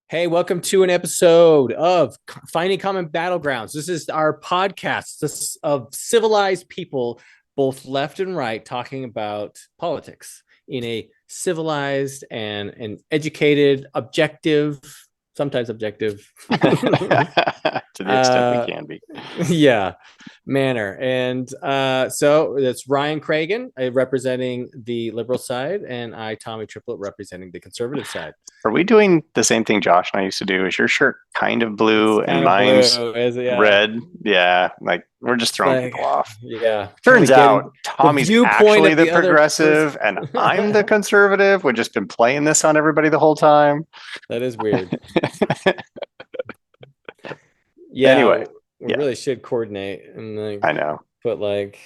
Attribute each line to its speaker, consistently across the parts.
Speaker 1: Hey, welcome to an episode of Finding Common Battlegrounds. This is our podcast of civilized people, both left and right, talking about politics in a civilized and educated, objective, sometimes objective,
Speaker 2: To the extent we can be.
Speaker 1: yeah, manner. And so that's Ryan Cragen representing the liberal side, and I, Tommy Triplett, representing the conservative side.
Speaker 2: Are we doing the same thing Josh and I used to do? Is your shirt kind of blue
Speaker 1: It's
Speaker 2: and
Speaker 1: kind of
Speaker 2: mine's
Speaker 1: blue, is it? Yeah.
Speaker 2: red? Yeah, like we're just throwing
Speaker 1: Like,
Speaker 2: people off.
Speaker 1: yeah, trying to
Speaker 2: Turns
Speaker 1: get
Speaker 2: out
Speaker 1: the
Speaker 2: Tommy's
Speaker 1: viewpoint
Speaker 2: actually
Speaker 1: of
Speaker 2: the
Speaker 1: the other person.
Speaker 2: progressive and I'm the conservative. We've just been playing this on everybody the whole time.
Speaker 1: That is weird. Yeah,
Speaker 2: Anyway,
Speaker 1: we
Speaker 2: yeah,
Speaker 1: really should coordinate and
Speaker 2: I
Speaker 1: like
Speaker 2: know.
Speaker 1: put like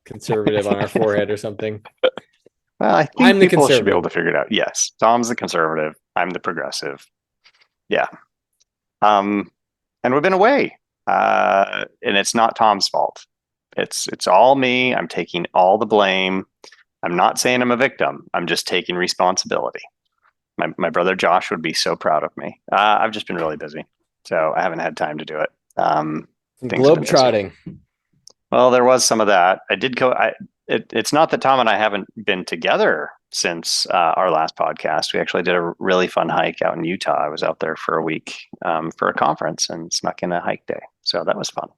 Speaker 1: conservative on our forehead or something.
Speaker 2: Well, I
Speaker 1: I'm
Speaker 2: think
Speaker 1: the
Speaker 2: people should be able
Speaker 1: conservative.
Speaker 2: to figure it out. Yes, Tom's the conservative. I'm the progressive. Yeah. Um, and we've been away. And it's not Tom's fault. It's all me. I'm taking all the blame. I'm not saying I'm a victim. I'm just taking responsibility. My brother Josh would be so proud of me. I've just been really busy, so I haven't had time to do it.
Speaker 1: Some
Speaker 2: Things have been busy.
Speaker 1: globetrotting.
Speaker 2: Well, there was some of that. I did go. It's not that Tom and I haven't been together since our last podcast. We actually did a really fun hike out in Utah. I was out there for a week for a conference and snuck in a hike day. So that was fun.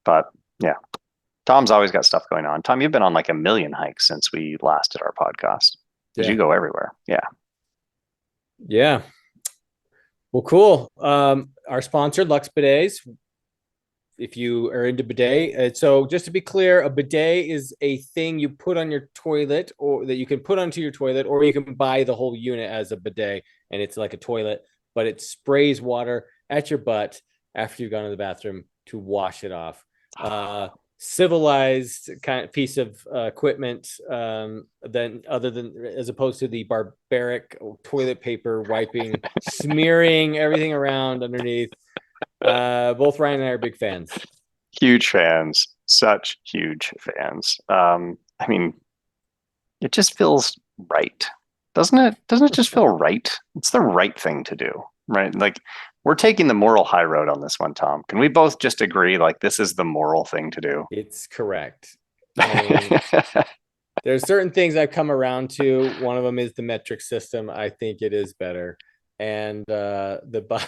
Speaker 2: But yeah, Tom's always got stuff going on. Tom, you've been on like a million hikes since we last did our podcast. Did you
Speaker 1: Yeah.
Speaker 2: go everywhere? Yeah.
Speaker 1: Yeah. Well, cool. Our sponsor, Lux Bidets. If you are into bidet, so just to be clear, a bidet is a thing you put on your toilet, or that you can put onto your toilet, or you can buy the whole unit as a bidet, and it's like a toilet, but it sprays water at your butt after you've gone to the bathroom to wash it off. Civilized kind of piece of equipment, than other than as opposed to the barbaric toilet paper wiping, smearing everything around underneath. Both Ryan and I are big fans.
Speaker 2: Huge fans. Such huge fans. I mean, it just feels right, doesn't it? Doesn't it just feel right? It's the right thing to do, right? Like we're taking the moral high road on this one, Tom. Can we both just agree like this is the moral thing to do?
Speaker 1: It's correct. I mean, there's certain things I've come around to. One of them is the metric system. I think it is better. And the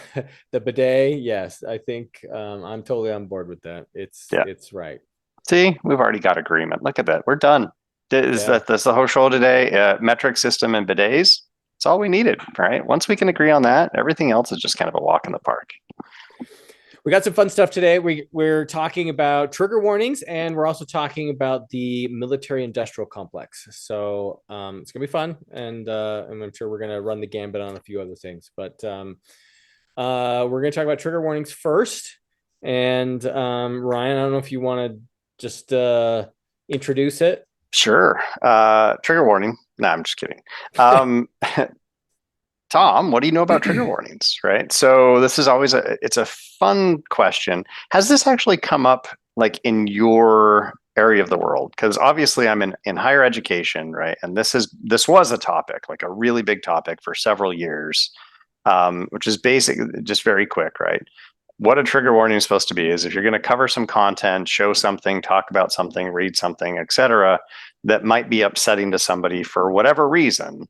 Speaker 1: bidet, yes, I think I'm totally on board with that.
Speaker 2: Yeah.
Speaker 1: It's right.
Speaker 2: See, we've already got agreement. Look at that. We're done. Is
Speaker 1: Yeah.
Speaker 2: that's the whole show today? Metric system and bidets. It's all we needed, right? Once we can agree on that, everything else is just kind of a walk in the park.
Speaker 1: We got some fun stuff today. We're talking about trigger warnings, and we're also talking about the military-industrial complex. So it's gonna be fun, and I'm sure we're gonna run the gambit on a few other things. But we're gonna talk about trigger warnings first. And Ryan, I don't know if you want to just introduce it.
Speaker 2: Sure. Trigger warning. No, I'm just kidding. Um, Tom, what do you know about trigger warnings? Right. So this is always it's a fun question. Has this actually come up like in your area of the world? Because obviously I'm in higher education, right? And this was a topic, like a really big topic for several years, which is basic, just very quick, right? What a trigger warning is supposed to be is if you're going to cover some content, show something, talk about something, read something, etc., that might be upsetting to somebody for whatever reason,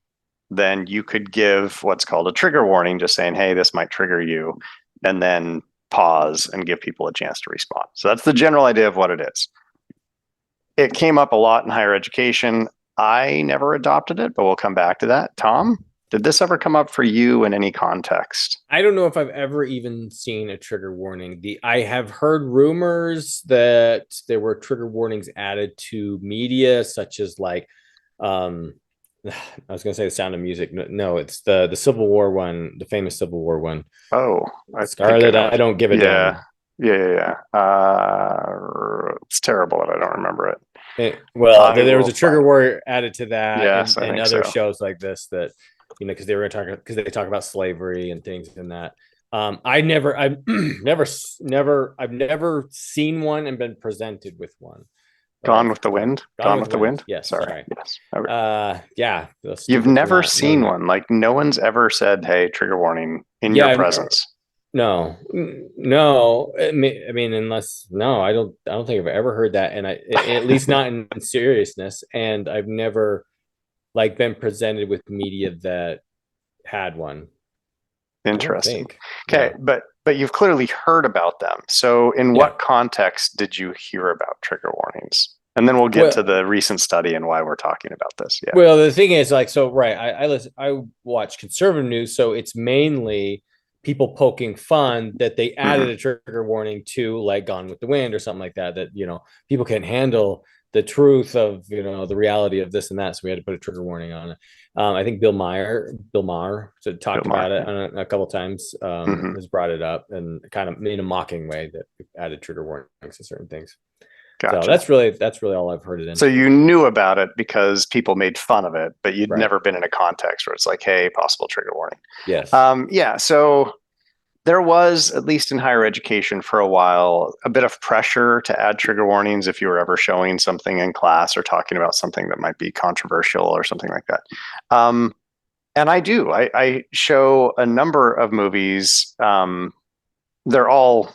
Speaker 2: then you could give what's called a trigger warning, just saying, hey, this might trigger you, and then pause and give people a chance to respond. So that's the general idea of what it is. It came up a lot in higher education. I never adopted it, but we'll come back to that. Tom, did this ever come up for you in any context?
Speaker 1: I don't know if I've ever even seen a trigger warning. I have heard rumors that there were trigger warnings added to media, such as like I was gonna say The Sound of Music. No, it's the Civil War one, the famous Civil War one.
Speaker 2: Oh, I think I
Speaker 1: Scarlet,
Speaker 2: know.
Speaker 1: I don't give a
Speaker 2: Yeah,
Speaker 1: damn.
Speaker 2: It's terrible that I don't remember it.
Speaker 1: Well,
Speaker 2: I
Speaker 1: there was
Speaker 2: will
Speaker 1: a trigger
Speaker 2: find.
Speaker 1: war added to that,
Speaker 2: Yes, I
Speaker 1: and
Speaker 2: think
Speaker 1: other
Speaker 2: so.
Speaker 1: shows like this that because they were talking because they talk about slavery and things in that. I've never seen one and been presented with one.
Speaker 2: Gone with the Wind.
Speaker 1: Gone
Speaker 2: Gone
Speaker 1: with
Speaker 2: with the
Speaker 1: Wind.
Speaker 2: Wind.
Speaker 1: Yes,
Speaker 2: Sorry.
Speaker 1: sorry.
Speaker 2: Yes. Okay.
Speaker 1: Yeah,
Speaker 2: You've
Speaker 1: stupid for
Speaker 2: never
Speaker 1: not
Speaker 2: seen
Speaker 1: knowing that.
Speaker 2: one. Like no one's ever said, "Hey, trigger warning in your
Speaker 1: Yeah,
Speaker 2: presence?
Speaker 1: no, no. I mean, unless no, I don't think I've ever heard that, and at least not in seriousness. And I've never like been presented with media that had one. I don't
Speaker 2: Interesting.
Speaker 1: think.
Speaker 2: Okay,
Speaker 1: Yeah.
Speaker 2: but you've clearly heard about them. So in
Speaker 1: Yeah.
Speaker 2: what context did you hear about trigger warnings? And then we'll get to
Speaker 1: Well,
Speaker 2: the recent study and why we're talking about this. Yeah.
Speaker 1: well, the thing is, like, so right, I watch conservative news, so it's mainly people poking fun that they
Speaker 2: Hmm.
Speaker 1: added a trigger warning to like Gone with the Wind or something like that. That people can't handle the truth of the reality of this and that, so we had to put a trigger warning on it. I think Bill Maher, so
Speaker 2: Bill
Speaker 1: talked
Speaker 2: Maher.
Speaker 1: about it
Speaker 2: Yeah.
Speaker 1: on a couple times.
Speaker 2: Hmm.
Speaker 1: Has brought it up and kind of in a mocking way that added trigger warnings to certain things. So
Speaker 2: Gotcha.
Speaker 1: that's really all I've heard it in.
Speaker 2: So you knew about it because people made fun of it, but you'd
Speaker 1: Right.
Speaker 2: never been in a context where it's like, hey, possible trigger warning.
Speaker 1: Yes.
Speaker 2: Yeah. So there was, at least in higher education for a while, a bit of pressure to add trigger warnings if you were ever showing something in class or talking about something that might be controversial or something like that. Um, and I do. I show a number of movies. They're all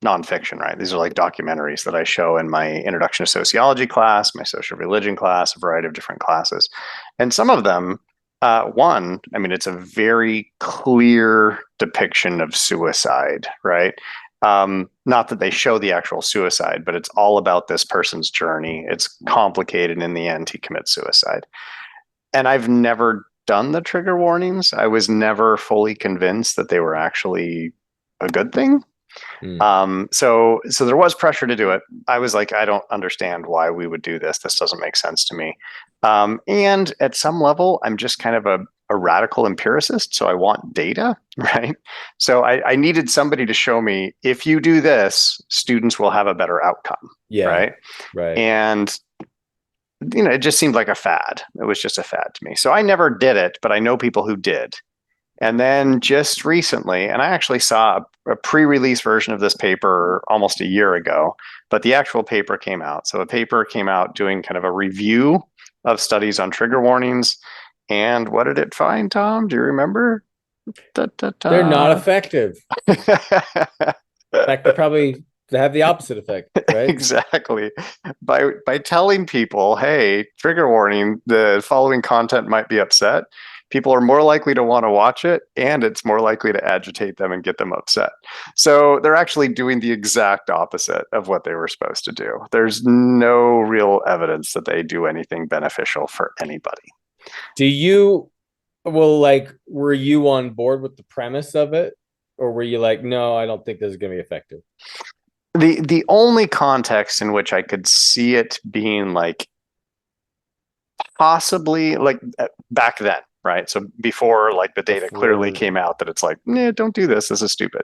Speaker 2: nonfiction, right? These are like documentaries that I show in my introduction to sociology class, my social religion class, a variety of different classes. And some of them, one, I mean, it's a very clear depiction of suicide, right? Not that they show the actual suicide, but it's all about this person's journey. It's complicated. In the end, he commits suicide. And I've never done the trigger warnings. I was never fully convinced that they were actually a good thing.
Speaker 1: Mm.
Speaker 2: So there was pressure to do it. I was like, I don't understand why we would do this. This doesn't make sense to me. And at some level, I'm just kind of a radical empiricist. So I want data, right? So I needed somebody to show me if you do this, students will have a better outcome,
Speaker 1: Yeah.
Speaker 2: right?
Speaker 1: Right.
Speaker 2: And it just seemed like a fad. It was just a fad to me. So I never did it, but I know people who did. And then just recently, and I actually saw a pre-release version of this paper almost a year ago, but the actual paper came out. So a paper came out doing kind of a review of studies on trigger warnings. And what did it find, Tom? Do you remember? Da, da,
Speaker 1: They're not
Speaker 2: da.
Speaker 1: effective. In fact, they have the opposite effect, right?
Speaker 2: Exactly. By telling people, hey, trigger warning, the following content might be upset, people are more likely to want to watch it, and it's more likely to agitate them and get them upset. So they're actually doing the exact opposite of what they were supposed to do. There's no real evidence that they do anything beneficial for anybody.
Speaker 1: Do you, well, like, were you on board with the premise of it? Or were you like, no, I don't think this is going to be effective?
Speaker 2: The only context in which I could see it being like possibly like back then, right? So before like the data clearly
Speaker 1: Before,
Speaker 2: came out that it's like, nah, don't do this. This is stupid.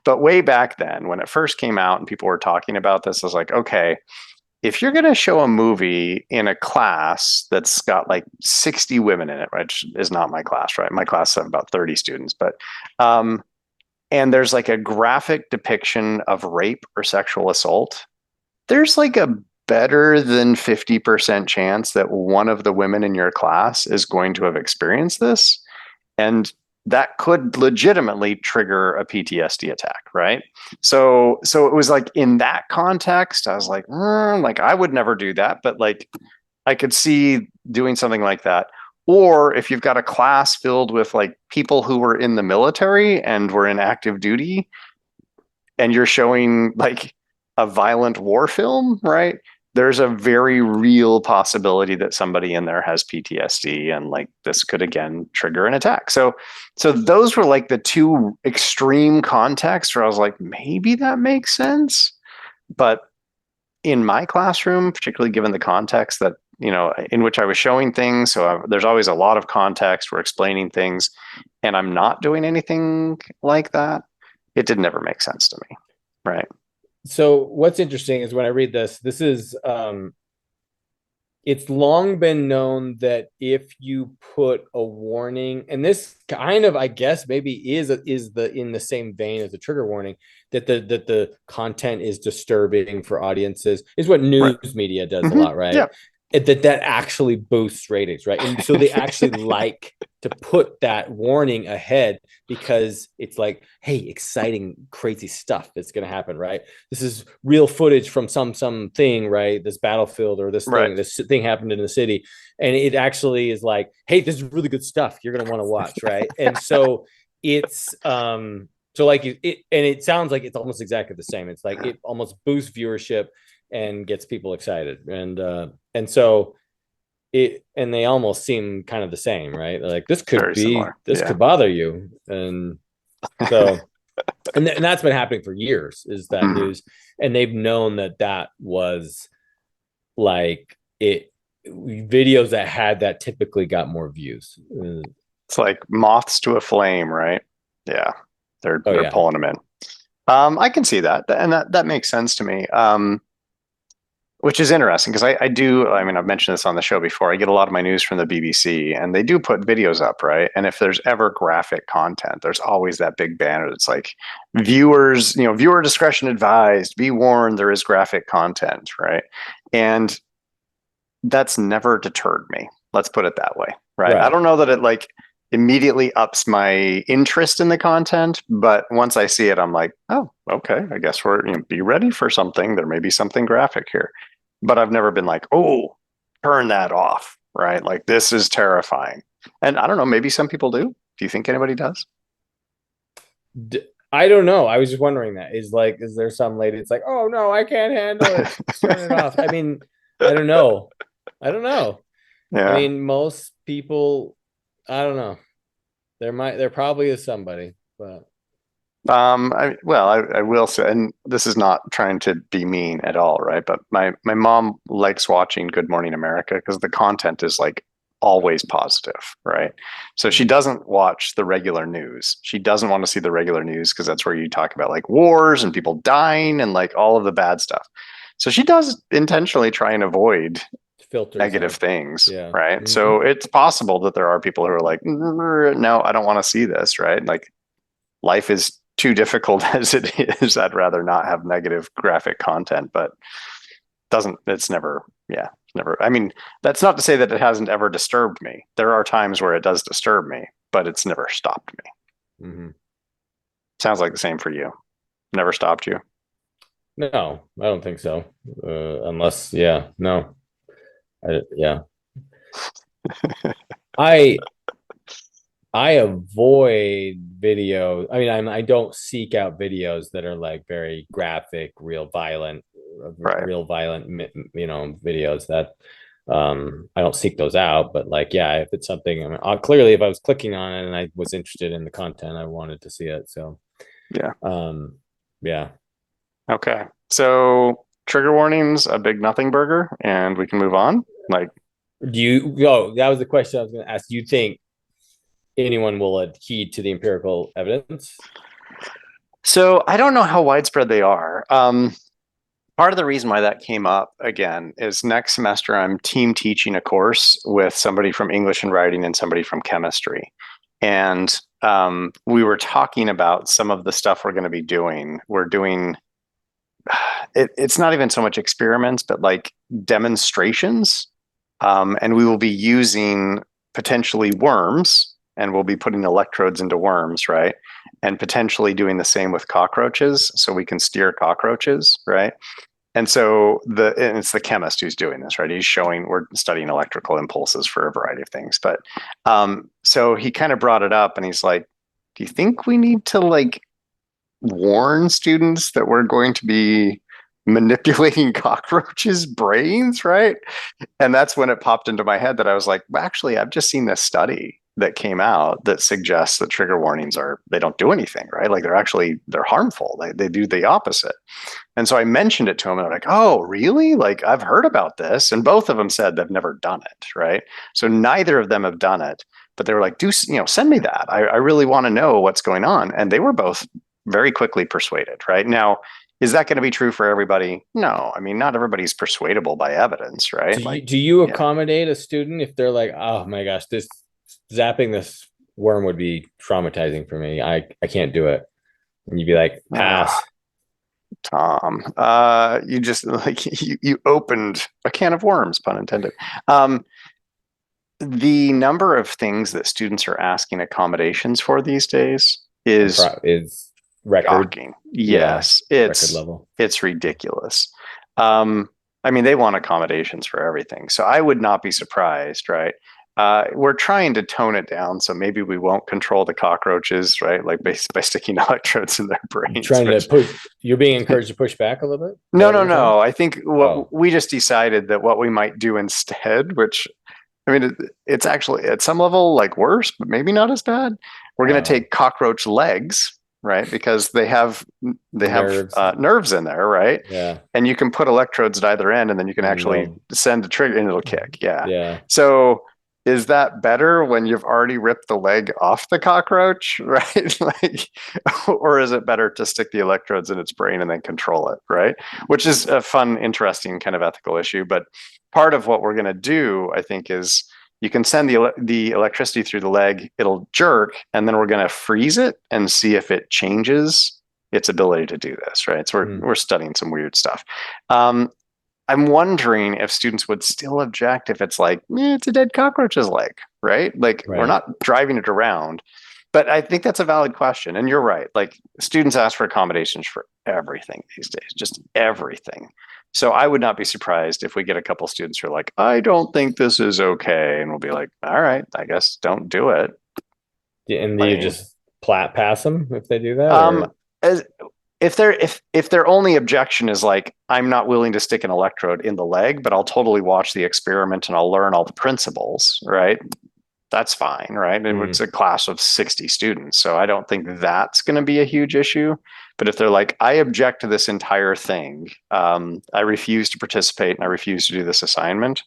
Speaker 2: But way back then, when it first came out and people were talking about this, I was like, okay, if you're going to show a movie in a class that's got like 60 women in it, which is not my class, right? My class has about 30 students, but and there's like a graphic depiction of rape or sexual assault, there's like a better than 50% chance that one of the women in your class is going to have experienced this. And that could legitimately trigger a PTSD attack, right? So it was like in that context, I was like I would never do that, but like I could see doing something like that. Or if you've got a class filled with like people who were in the military and were in active duty, and you're showing like a violent war film, right? There's a very real possibility that somebody in there has PTSD and like this could again trigger an attack. So those were like the two extreme contexts where I was like, maybe that makes sense. But in my classroom, particularly given the context that, in which I was showing things, there's always a lot of context. We're explaining things, and I'm not doing anything like that. It did never make sense to me. Right.
Speaker 1: so what's interesting is when I read this is it's long been known that if you put a warning, and this kind of, I guess, maybe is the in the same vein as the trigger warning, that the content is disturbing for audiences, is what
Speaker 2: Right.
Speaker 1: news media does a
Speaker 2: Hmm.
Speaker 1: lot, right?
Speaker 2: Yeah.
Speaker 1: that actually boosts ratings, right? And so they actually like to put that warning ahead because it's like, hey, exciting, crazy stuff that's going to happen, right? This is real footage from something, right? This battlefield or
Speaker 2: Right.
Speaker 1: this thing happened in the city, and it actually is like, hey, this is really good stuff. You're going to want to watch, right? And so it's so like and it sounds like it's almost exactly the same. It's like it almost boosts viewership and gets people excited, and so and they almost seem kind of the same, right? Like
Speaker 2: Very similar.
Speaker 1: this
Speaker 2: Yeah.
Speaker 1: could bother you, and so and that's been happening for years, is that
Speaker 2: Mhm.
Speaker 1: news, and they've known that was like it videos that had that typically got more views.
Speaker 2: It's like moths to a flame, right? Yeah.
Speaker 1: Oh
Speaker 2: They're
Speaker 1: yeah,
Speaker 2: pulling them in. I can see that, and that makes sense to me. Which is interesting because I do, I mean, I've mentioned this on the show before. I get a lot of my news from the BBC and they do put videos up, right? And if there's ever graphic content, there's always that big banner that's like, viewers, viewer discretion advised, be warned, there is graphic content, right? And that's never deterred me. Let's put it that way, right? I
Speaker 1: right.
Speaker 2: don't know that it like immediately ups my interest in the content, but once I see it, I'm like, oh, okay, I guess be ready for something. There may be something graphic here, but I've never been like, oh, turn that off, right? Like this is terrifying. And I don't know, maybe some people do. Do you think anybody does?
Speaker 1: I don't know. I was just wondering that is there some lady? It's like, oh no, I can't handle it. Just turn it off. I mean, I don't know. I don't know. I
Speaker 2: Yeah.
Speaker 1: mean, most people, I don't know. There probably is somebody, but
Speaker 2: I will say, and this is not trying to be mean at all, right? But my mom likes watching Good Morning America because the content is like always positive, right? So she doesn't watch the regular news. She doesn't want to see the regular news because that's where you talk about like wars and people dying and like all of the bad stuff. So she does intentionally try and avoid
Speaker 1: filters
Speaker 2: negative
Speaker 1: out.
Speaker 2: things,
Speaker 1: Yeah.
Speaker 2: right?
Speaker 1: Mm-hmm.
Speaker 2: So it's possible that there are people who are like, no, I don't want to see this, right? Like life is too difficult as it is. I'd rather not have negative graphic content, but doesn't, it's never, yeah, never. I mean, that's not to say that it hasn't ever disturbed me. There are times where it does disturb me, but it's never stopped me.
Speaker 1: Mm-hmm.
Speaker 2: Sounds like the same for you. Never stopped you.
Speaker 1: No, I don't think so. Unless, yeah, no, yeah. I I avoid videos. I mean, I don't seek out videos that are like very graphic,
Speaker 2: Right.
Speaker 1: real violent, videos that I don't seek those out. But like, yeah, if it's something, I mean, clearly, if I was clicking on it and I was interested in the content, I wanted to see it. So,
Speaker 2: Yeah.
Speaker 1: um, yeah.
Speaker 2: Okay. So trigger warnings, a big nothing burger, and we can move on. Like,
Speaker 1: Do you? Oh, that was the question I was going to ask. Do you think anyone will adhere to the empirical evidence?
Speaker 2: so I don't know how widespread they are. Part of the reason why that came up again is next semester I'm team teaching a course with somebody from English and writing and somebody from chemistry. And we were talking about some of the stuff we're going to be doing. We're doing it's not even so much experiments, but like demonstrations. And we will be using potentially worms, and we'll be putting electrodes into worms, right? And potentially doing the same with cockroaches, so we can steer cockroaches, right? And so and it's the chemist who's doing this, right? He's showing we're studying electrical impulses for a variety of things, but so he kind of brought it up, and he's like, "Do you think we need to like warn students that we're going to be manipulating cockroaches' brains, right?" And that's when it popped into my head that I was like, well, actually, I've just seen this study that came out that suggests that trigger warnings they don't do anything, right? Like they're harmful. They do the opposite. And so I mentioned it to him and they're like, oh, really? Like I've heard about this. And both of them said they've never done it, right? So neither of them have done it, but they were like, send me that. I really want to know what's going on. And they were both very quickly persuaded, right? Now, is that going to be true for everybody? No. I mean, not everybody's persuadable by evidence, right? Like,
Speaker 1: Do you
Speaker 2: yeah.
Speaker 1: accommodate a student if they're like, oh my gosh, this zapping this worm would be traumatizing for me. I can't do it. And you'd be like,
Speaker 2: Uh,
Speaker 1: pass.
Speaker 2: Tom, you just like you opened a can of worms, pun intended. Um, the number of things that students are asking accommodations for these days is
Speaker 1: Is record.
Speaker 2: shocking.
Speaker 1: Yeah,
Speaker 2: Yes,
Speaker 1: record level.
Speaker 2: it's ridiculous. Um, I mean, they want accommodations for everything, so I would not be surprised, right? We're trying to tone it down, so maybe we won't control the cockroaches, right? Like by sticking electrodes in their brains,
Speaker 1: Trying to
Speaker 2: which
Speaker 1: push. You're being encouraged to push back a little bit. Is that
Speaker 2: no,
Speaker 1: what
Speaker 2: no,
Speaker 1: you're saying?
Speaker 2: no. I think what
Speaker 1: Oh,
Speaker 2: we just decided that what we might do instead, which I mean, it's actually at some level like worse, but maybe not as bad. We're going to
Speaker 1: oh,
Speaker 2: take cockroach legs, right? Because they have
Speaker 1: nerves.
Speaker 2: nerves in there, right?
Speaker 1: Yeah,
Speaker 2: And you can put electrodes at either end, and then you can
Speaker 1: and
Speaker 2: actually
Speaker 1: they'll.
Speaker 2: send a trigger, and it'll kick. Yeah.
Speaker 1: Yeah,
Speaker 2: So is that better when you've already ripped the leg off the cockroach, right? Like, or is it better to stick the electrodes in its brain and then control it, right? Which is a fun, interesting kind of ethical issue. But part of what we're going to do, I think, is you can send the electricity through the leg, it'll jerk, and then we're going to freeze it and see if it changes its ability to do this, right? So
Speaker 1: hmm,
Speaker 2: we're studying some weird stuff. Um, I'm wondering if students would still object if it's like, it's a dead cockroach's leg, right? Like we're
Speaker 1: right.
Speaker 2: not driving it around. But I think that's a valid question. And you're right. Like students ask for accommodations for everything these days, just everything. So I would not be surprised if we get a couple students who are like, I don't think this is okay. And we'll be like, all right, I guess don't do it.
Speaker 1: And do
Speaker 2: I
Speaker 1: you
Speaker 2: mean,
Speaker 1: just pass them if they do that,
Speaker 2: um,
Speaker 1: or
Speaker 2: as if their only objection is like I'm not willing to stick an electrode in the leg, but I'll totally watch the experiment and I'll learn all the principles, right? That's fine, right? And
Speaker 1: hmm,
Speaker 2: it's a class of 60 students, so I don't think that's going to be a huge issue. But if they're like, I object to this entire thing, I refuse to participate and I refuse to do this assignment,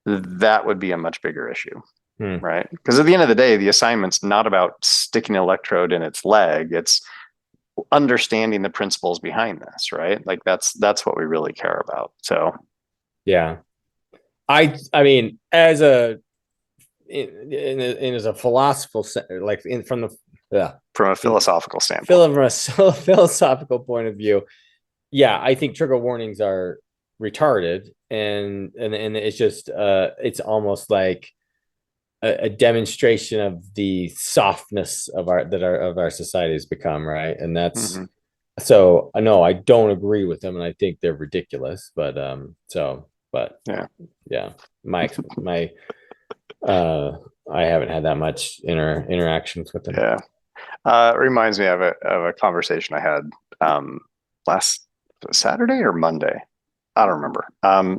Speaker 2: that would be a much bigger issue,
Speaker 1: hmm,
Speaker 2: right? Because at the end of the day, the assignment's not about sticking an electrode in its leg. It's understanding the principles behind this, right? Like that's what we really care about. So
Speaker 1: yeah. I mean, as a as a philosophical like in from the yeah
Speaker 2: from a
Speaker 1: in
Speaker 2: philosophical standpoint,
Speaker 1: from a philosophical point of view, yeah, I think trigger warnings are retarded, and it's just it's almost like a demonstration of the softness of our society has become, right? And that's
Speaker 2: mm-hmm.
Speaker 1: so I know I don't agree with them, and I think they're ridiculous, but
Speaker 2: Yeah,
Speaker 1: yeah, my uh I haven't had that much interactions with them.
Speaker 2: yeah. It reminds me of a conversation I had last Saturday or Monday. I don't remember.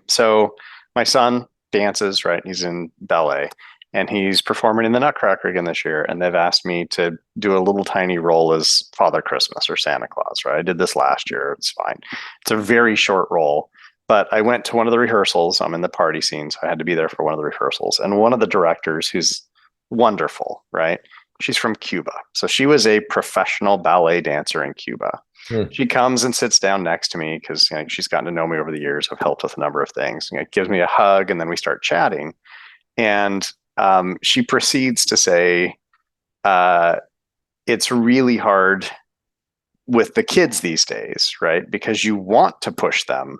Speaker 2: So my son dances, right? He's in ballet and he's performing in the Nutcracker again this year. And they've asked me to do a little tiny role as Father Christmas or Santa Claus, right? I did this last year. It's fine. It's a very short role. But I went to one of the rehearsals. I'm in the party scene, so I had to be there for one of the rehearsals. And one of the directors, who's wonderful, right? She's from Cuba. So she was a professional ballet dancer in Cuba.
Speaker 1: Hmm.
Speaker 2: She comes and sits down next to me because she's gotten to know me over the years. I've helped with a number of things. Gives me a hug, and then we start chatting. And she proceeds to say, uh, "It's really hard with the kids these days, right? Because you want to push them,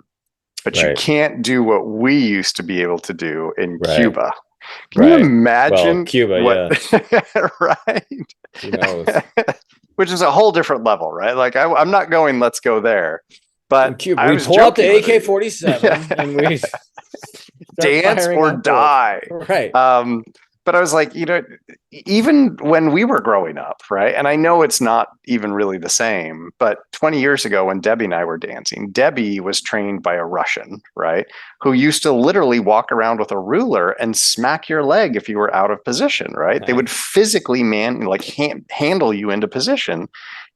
Speaker 2: but you
Speaker 1: Right,
Speaker 2: can't do what we used to be able to do in
Speaker 1: right,
Speaker 2: Cuba." Can you
Speaker 1: right. Well,
Speaker 2: imagine
Speaker 1: Cuba,
Speaker 2: what,
Speaker 1: yeah,
Speaker 2: right?
Speaker 1: who knows?
Speaker 2: Which is a whole different level, right? Like I'm not going, let's go there,
Speaker 1: In
Speaker 2: but
Speaker 1: Cuba,
Speaker 2: I
Speaker 1: we
Speaker 2: was
Speaker 1: pull out the
Speaker 2: joking with her.
Speaker 1: AK-47 and we start
Speaker 2: Dance
Speaker 1: firing
Speaker 2: or
Speaker 1: off bullets.
Speaker 2: die.
Speaker 1: Right.
Speaker 2: Um, but I was like, even when we were growing up, right? And I know it's not even really the same, but 20 years ago when Debbie and I were dancing, Debbie was trained by a Russian, right? Who used to literally walk around with a ruler and smack your leg if you were out of position, right? They would
Speaker 1: Nice.
Speaker 2: physically handle you into position.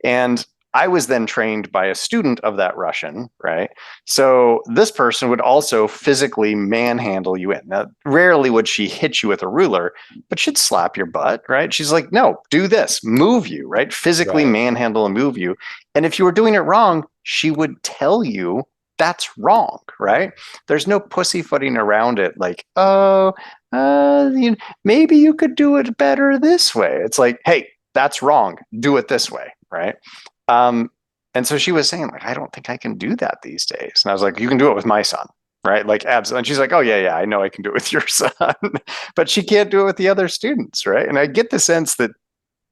Speaker 2: And I was then trained by a student of that Russian, right? So this person would also physically manhandle you in. Now, rarely would she hit you with a ruler, but she'd slap your butt, right? She's like, no, do this, move you, right? Physically
Speaker 1: Right.
Speaker 2: manhandle and move you. And if you were doing it wrong, she would tell you that's wrong, right? There's no pussyfooting around it like, oh, maybe you could do it better this way. It's like, hey, that's wrong. Do it this way, right? Um, And so she was saying, like, I don't think I can do that these days. And I was like, you can do it with my son, right? Like, absolutely. And she's like, oh, yeah, yeah, I know I can do it with your son. But she can't do it with the other students, right? And I get the sense that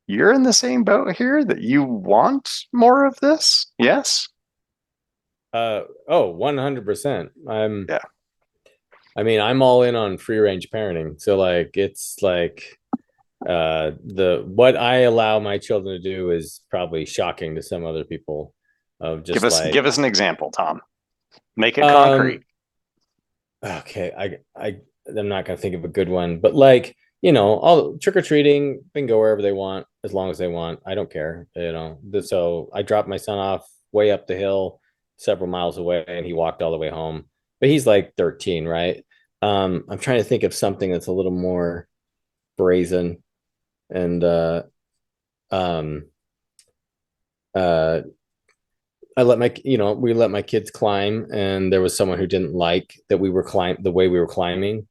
Speaker 2: you're in the same boat here, that you want more of this. Yes.
Speaker 1: Oh, 100%.
Speaker 2: Yeah.
Speaker 1: I mean, I'm all in on free range parenting. So like it's like the what I allow my children to do is probably shocking to some other people of
Speaker 2: Give
Speaker 1: just
Speaker 2: us
Speaker 1: like
Speaker 2: give us an example, Tom. Make it concrete.
Speaker 1: um okay, I'm not gonna think of a good one, but like, all trick or treating, they can go wherever they want as long as they want. I don't care, So I dropped my son off way up the hill, several miles away, and he walked all the way home. But he's like 13, right? I'm trying to think of something that's a little more brazen and um uh we let my kids climb, and there was someone who didn't like that we were the way we were climbing.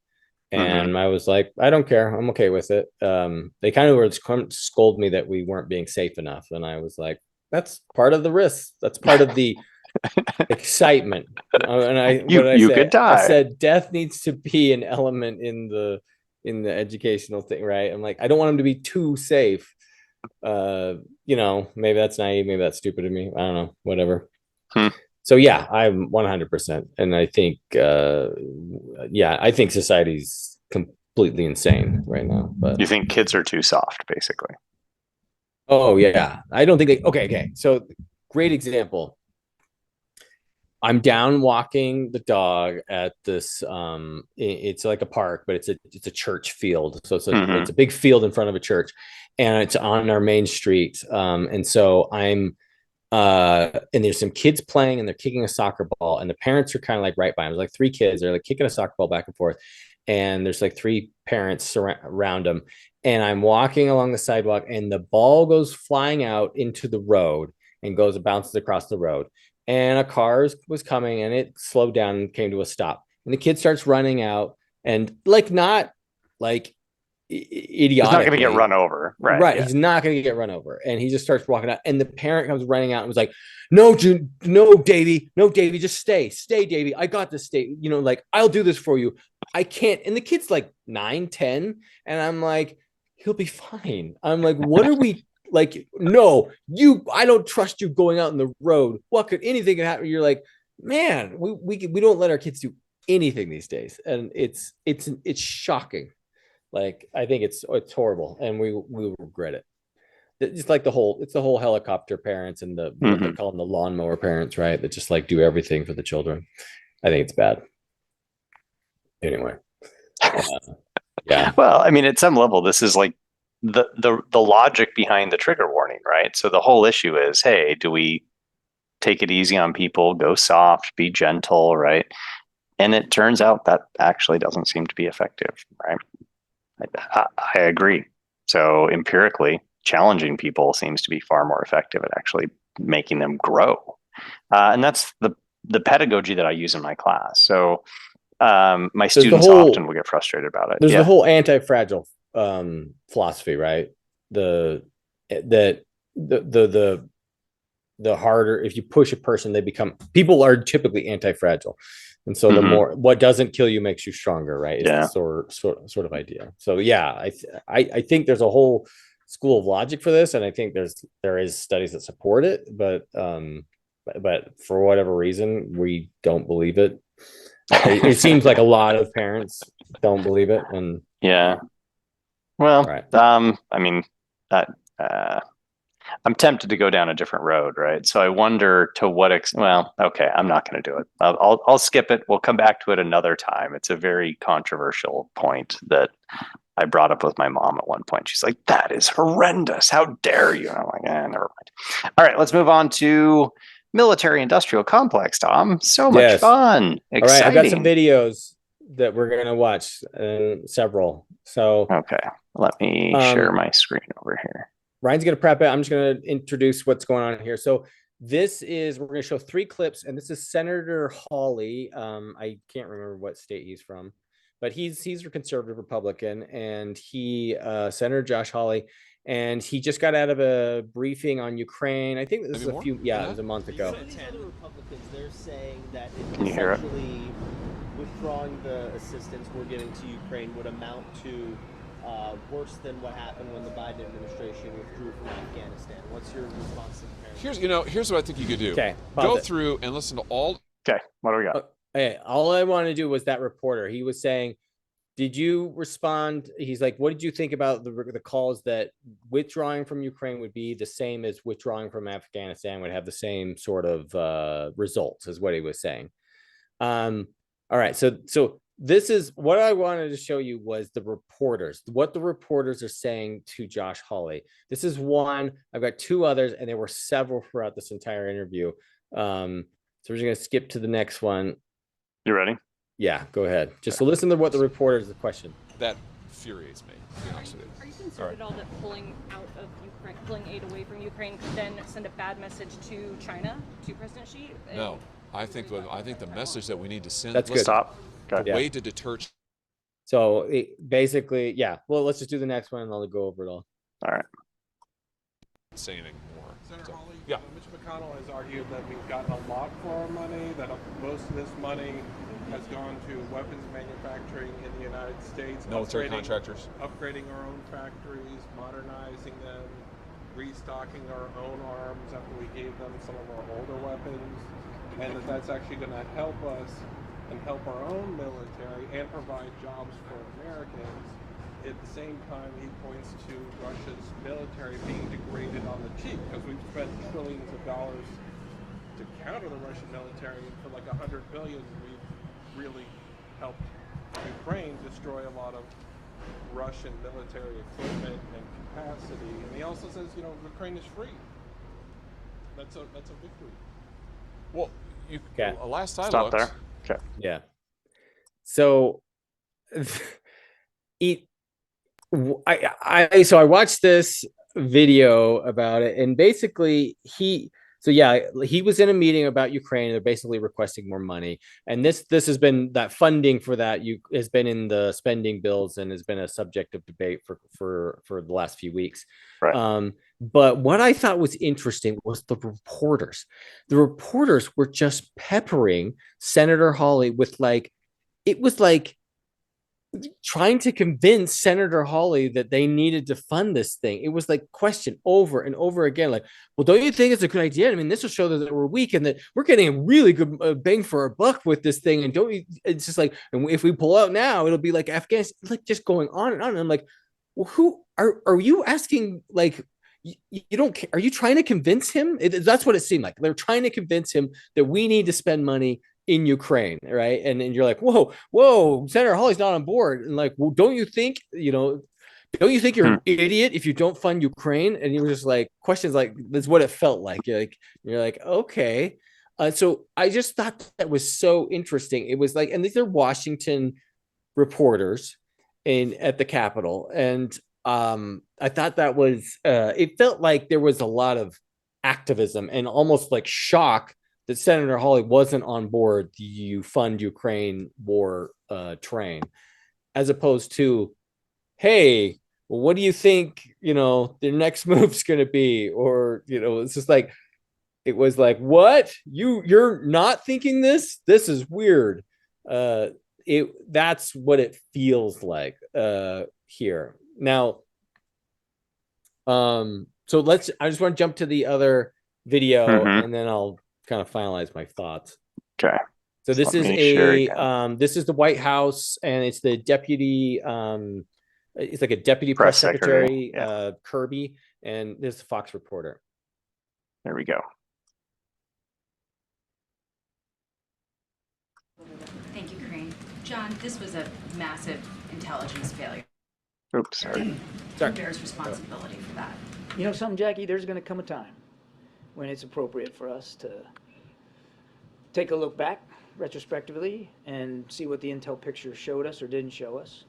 Speaker 2: Hmm.
Speaker 1: And I was like, I don't care. I'm okay with it. They kind of were scold me that we weren't being safe enough. And I was like, that's part of the risk. That's part of the excitement. And what did I
Speaker 2: You could
Speaker 1: say? I
Speaker 2: die.
Speaker 1: said, death needs to be an element in the educational thing, right? I'm like, I don't want them to be too safe. Maybe that's naive. Maybe that's stupid of me. I don't know, whatever.
Speaker 2: Hmm.
Speaker 1: So yeah, I'm 100%. And I think, I think society's completely insane right now. But
Speaker 2: You think kids are too soft, basically.
Speaker 1: oh yeah, I don't think okay, okay. So great example. I'm down walking the dog at this. It's like a park, but it's a church field. So
Speaker 2: Hmm.
Speaker 1: it's a big field in front of a church, and it's on our main street. And so and there's some kids playing, and they're kicking a soccer ball, and the parents are kind of like right by them. There's like three kids, they're like kicking a soccer ball back and forth, and there's like three parents around them. And I'm walking along the sidewalk, and the ball goes flying out into the road and bounces across the road. And a car was coming, and it slowed down and came to a stop. And the kid starts running out, and like not like
Speaker 2: It's not going to get
Speaker 1: idiotically.
Speaker 2: run over, right?
Speaker 1: Right.
Speaker 2: Yeah.
Speaker 1: He's not going to get run over. And he just starts walking out. And the parent comes running out and was like, no, June, no, Davy, no, Davy, just stay, Davy. I got this, stay. Like, I'll do this for you. I can't. And the kid's like 9, 10. And I'm like, he'll be fine. I'm like, what are we like? No, I don't trust you going out in the road. Anything could happen? You're like, man, we don't let our kids do anything these days. And it's shocking. Like I think it's horrible, and we regret it. It's like the whole helicopter parents and the what they
Speaker 2: Hmm.
Speaker 1: call them, the lawnmower parents, right? That just like do everything for the children. I think it's bad. Anyway, yeah.
Speaker 2: Well, I mean, at some level, this is like the logic behind the trigger warning, right? So the whole issue is, hey, do we take it easy on people, go soft, be gentle, right? And it turns out that actually doesn't seem to be effective, right? I agree. So empirically, challenging people seems to be far more effective at actually making them grow, and that's the pedagogy that I use in my class. So my
Speaker 1: There's the
Speaker 2: students often
Speaker 1: whole
Speaker 2: will get frustrated about it.
Speaker 1: there's the
Speaker 2: Yeah.
Speaker 1: whole anti-fragile philosophy, right? The that the harder, if you push a person, people are typically anti-fragile. And so the
Speaker 2: Hmm.
Speaker 1: more what doesn't kill you makes you stronger, right? Is the
Speaker 2: Yeah.
Speaker 1: sort of idea. So yeah, I think there's a whole school of logic for this, and I think there is studies that support it, but for whatever reason we don't believe it. It seems like a lot of parents don't believe it, and
Speaker 2: Yeah. Well,
Speaker 1: right.
Speaker 2: I mean, that I'm tempted to go down a different road, right? So I wonder to what extent. Well, okay, I'm not going to do it. I'll skip it. We'll come back to it another time. It's a very controversial point that I brought up with my mom at one point. She's like, "That is horrendous. How dare you?" And I'm like, never mind. All right, let's move on to military industrial complex, Tom. So much
Speaker 1: Yes.
Speaker 2: fun,
Speaker 1: All right. I've got some
Speaker 2: exciting.
Speaker 1: videos that we're gonna watch, several. So
Speaker 2: Okay, let me share
Speaker 1: um,
Speaker 2: my screen over here.
Speaker 1: Ryan's going to prep it. I'm just going to introduce what's going on here. So we're going to show three clips, and this is Senator Hawley. I can't remember what state he's from, but he's a conservative Republican, and Senator Josh Hawley, and he just got out of a briefing on Ukraine. I think this is
Speaker 3: Maybe
Speaker 1: a few,
Speaker 3: more
Speaker 1: yeah,
Speaker 3: than
Speaker 1: it was a month ago.
Speaker 4: These other Republicans, they're saying that
Speaker 2: Can you hear it?
Speaker 4: essentially withdrawing the assistance we're giving to Ukraine would amount to worse than what happened when the Biden administration withdrew from Afghanistan. What's your response to comparison?
Speaker 3: Here's what I think you could do.
Speaker 1: Okay,
Speaker 3: Go
Speaker 1: pause it.
Speaker 3: through and listen to all.
Speaker 2: Okay, what do we got?
Speaker 1: Hey, all I wanted to do was that reporter. He was saying, did you respond? He's like, what did you think about the calls that withdrawing from Ukraine would be the same as withdrawing from Afghanistan, would have the same sort of results, is what he was saying. All right, so this is what I wanted to show you was the reporters, what the reporters are saying to Josh Hawley. This is one. I've got two others, and there were several throughout this entire interview. So we're just gonna skip to the next one.
Speaker 2: You ready?
Speaker 1: Yeah, go ahead. Just to listen to what the reporters, the question.
Speaker 3: That infuriates me, to be honest with you.
Speaker 5: Are you concerned at all that pulling out of Ukraine, pulling aid away from Ukraine could then send a bad message to China, to President Xi?
Speaker 3: No, I think the message that we need to send.
Speaker 1: That's good.
Speaker 2: Stop.
Speaker 3: The
Speaker 2: Okay.
Speaker 3: way to deter.
Speaker 1: So basically, yeah. Well, let's just do the next one, and I'll go over it all.
Speaker 2: All right.
Speaker 3: Saying more.
Speaker 6: Senator Hawley,
Speaker 3: yeah.
Speaker 6: Mitch McConnell has argued that we've gotten a lot for our money, that most of this money has gone to weapons manufacturing in the United States,
Speaker 3: Military contractors.
Speaker 6: upgrading our own factories, modernizing them, restocking our own arms after we gave them some of our older weapons, and that's actually going to help us and help our own military and provide jobs for Americans. At the same time, he points to Russia's military being degraded on the cheap because we've spent trillions of dollars to counter the Russian military. For like $100 billion, we've really helped Ukraine destroy a lot of Russian military equipment and capacity. And he also says, Ukraine is free. That's a victory.
Speaker 3: Well,
Speaker 1: Okay.
Speaker 3: Last I
Speaker 2: Stop
Speaker 3: looked.
Speaker 2: there. Okay.
Speaker 1: Yeah. So, I watched this video about it, and basically he was in a meeting about Ukraine. They're basically requesting more money, and this has been, that funding for that has been in the spending bills and has been a subject of debate for the last few weeks.
Speaker 2: Right.
Speaker 1: But what I thought was interesting was the reporters. The reporters were just peppering Senator Hawley with it was like trying to convince Senator Hawley that they needed to fund this thing. It was like question over and over again, like, well, don't you think it's a good idea? I mean, this will show that we're weak and that we're getting a really good bang for our buck with this thing. And don't you, it's just like, and if we pull out now, it'll be like Afghanistan, like just going on and on. And I'm like, well, who are you asking? Like, you don't care. Are you trying to convince him? That's what it seemed like. They're trying to convince him that we need to spend money in Ukraine, right? And you're like, whoa, Senator Hawley's not on board. And like, well, don't you think you're an idiot if you don't fund Ukraine? And you were just like, questions like, that's what it felt like. You're like, okay. So I just thought that was so interesting. It was like, and these are Washington reporters at the Capitol. And I thought that was, it felt like there was a lot of activism and almost like shock that Senator Hawley wasn't on board the "you fund Ukraine" war train, as opposed to, hey, well, what do you think, the next move's going to be? Or, it's just like, it was like, what? You're not thinking this? This is weird. That's what it feels like here. Now, so I just want to jump to the other video and then I'll kind of finalize my thoughts.
Speaker 2: Okay.
Speaker 1: So this is this is the White House, and it's the deputy it's like a deputy press secretary, Kirby, and this is a Fox reporter.
Speaker 2: There we go.
Speaker 7: Thank you, Crane. John, this was a massive intelligence failure.
Speaker 2: Oops, sorry.
Speaker 7: Who bears responsibility for that?
Speaker 8: You know something, Jackie? There's going to come a time when it's appropriate for us to take a look back retrospectively and see what the intel picture showed us or didn't show us,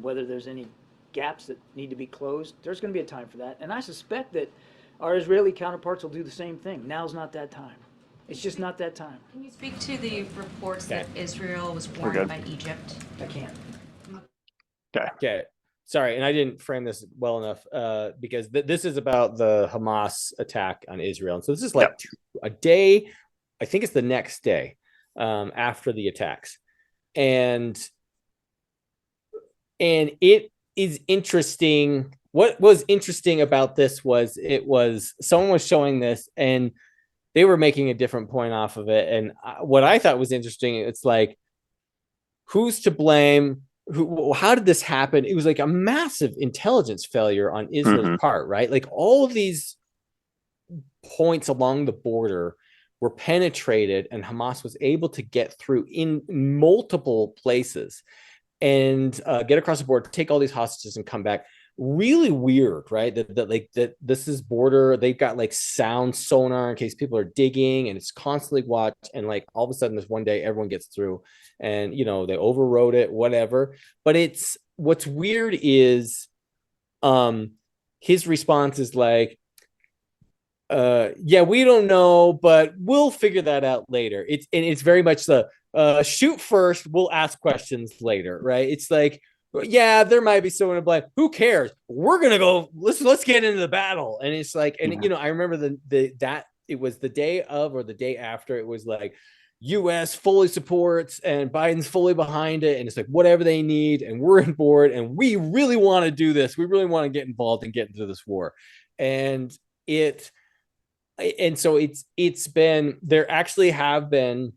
Speaker 8: whether there's any gaps that need to be closed. There's going to be a time for that. And I suspect that our Israeli counterparts will do the same thing. Now's not that time. It's just not that time.
Speaker 7: Can you speak to the reports that Israel was warned by Egypt?
Speaker 8: I can't.
Speaker 1: Okay. sorry, and I didn't frame this well enough because this is about the Hamas attack on Israel. And so this is like a day, I think it's the next day after the attacks. And it is interesting. What was interesting about this was someone was showing this and they were making a different point off of it. And what I thought was interesting, it's like, who's to blame? How did this happen? It was like a massive intelligence failure on Israel's part, right? Like all of these points along the border were penetrated and Hamas was able to get through in multiple places and get across the border, take all these hostages and come back. Really weird, right? That this is border. They've got like sound sonar in case people are digging, and it's constantly watched. And like all of a sudden, this one day, everyone gets through, and they overrode it, whatever. But what's weird is, his response is like, yeah, we don't know, but we'll figure that out later. It's very much the shoot first, we'll ask questions later, right? It's like, yeah, there might be someone to blame. Who cares? We're gonna go. Let's get into the battle. And it's like, and I remember that it was the day of or the day after. It was like, U.S. fully supports and Biden's fully behind it, and it's like whatever they need, and we're on board, and we really want to do this. We really want to get involved and get into this war, and so it's been there. Actually, have been.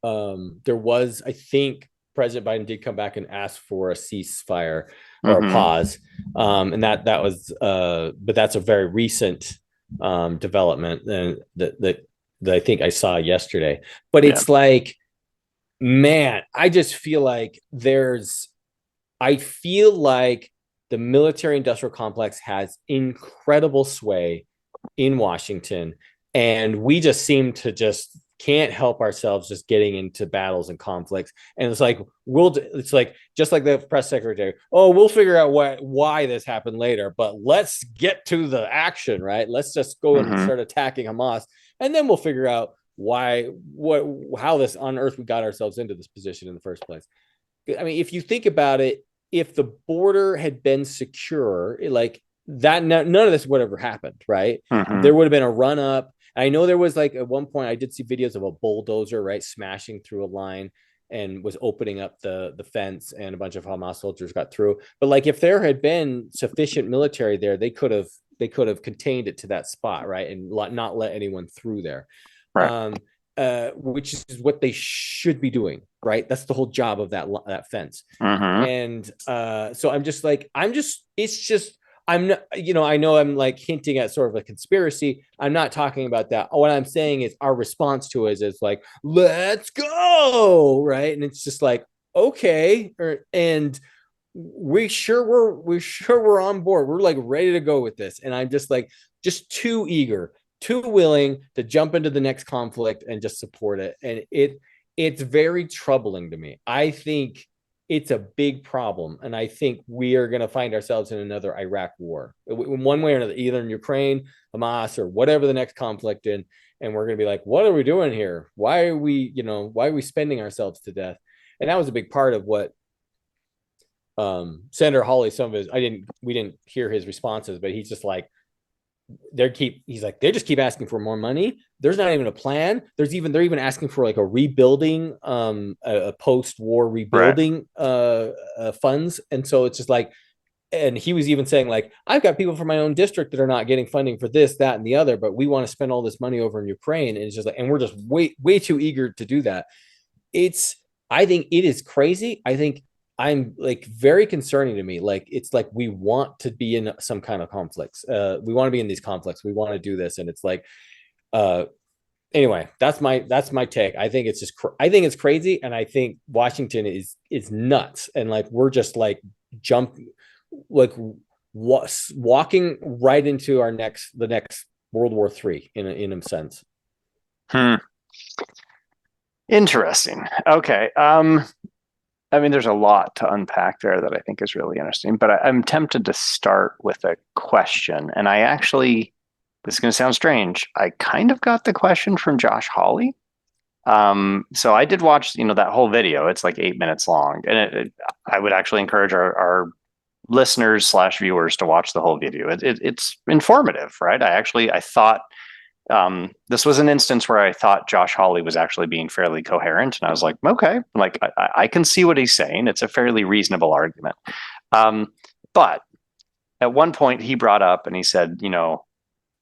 Speaker 1: There was, I think, President Biden did come back and ask for a ceasefire or a pause. And that was, but that's a very recent development that I think I saw yesterday. But it's like, man, I just feel like I feel like the military industrial complex has incredible sway in Washington. And we just seem to just can't help ourselves just getting into battles and conflicts. And it's like, it's like, just like the press secretary, we'll figure out why this happened later, but let's get to the action, right? Let's just go and start attacking Hamas. And then we'll figure out how this on earth we got ourselves into this position in the first place. I mean, if you think about it, if the border had been secure, like that, none of this would have ever happened, right? There would have been a run up. I know there was like at one point I did see videos of a bulldozer, right, smashing through a line and was opening up the fence, and a bunch of Hamas soldiers got through. But like if there had been sufficient military there, they could have contained it to that spot, right, and not let anyone through there, right. Which is what they should be doing, right? That's the whole job of that fence. And so I'm not, I know I'm like hinting at sort of a conspiracy. I'm not talking about that. What I'm saying is our response to it is like, let's go, right? And it's just like, okay, and we're on board. We're like ready to go with this. And I'm just like, just too eager, too willing to jump into the next conflict and just support it. And it's very troubling to me. I think it's a big problem. And I think we are going to find ourselves in another Iraq war in one way or another, either in Ukraine, Hamas, or whatever the next conflict in. And we're going to be like, what are we doing here? Why are we spending ourselves to death? And that was a big part of what Senator Hawley, we didn't hear his responses, but he's just like, they just keep asking for more money. There's not even a plan. They're even asking for like a rebuilding, a post-war rebuilding funds. And so it's just like, and he was even saying like, I've got people from my own district that are not getting funding for this, that, and the other, but we want to spend all this money over in Ukraine. And it's just like, and we're just way too eager to do that. I think it is crazy. I think I'm like very concerning to me. Like, it's like, we want to be in some kind of conflicts. We want to be in these conflicts. We want to do this. And it's like, anyway, that's my take. I think it's just, I think it's crazy. And I think Washington is nuts. And like, we're just like walking right into the next World War III in a sense.
Speaker 2: Interesting. Okay. I mean, there's a lot to unpack there that I think is really interesting, but I'm tempted to start with a question. And this is going to sound strange, I kind of got the question from Josh Hawley. So I did watch, that whole video. It's like 8 minutes long. And I would actually encourage our listeners/viewers to watch the whole video. It's informative, right? I thought this was an instance where I thought Josh Hawley was actually being fairly coherent, and I was like, okay, like I can see what he's saying. It's a fairly reasonable argument. But at one point he brought up and he said,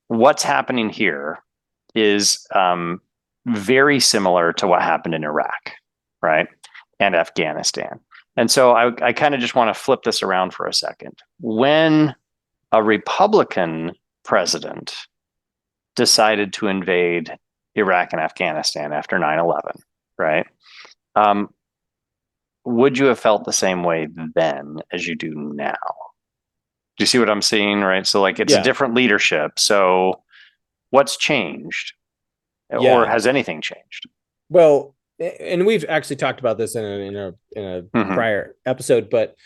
Speaker 2: what's happening here is very similar to what happened in Iraq, right? And Afghanistan. And so I kind of just want to flip this around for a second. When a Republican president decided to invade Iraq and Afghanistan after 9/11, right? Would you have felt the same way then as you do now? Do you see what I'm seeing, right? So like it's a different leadership. So what's changed? Or has anything changed?
Speaker 1: Well, and we've actually talked about this in a prior episode, but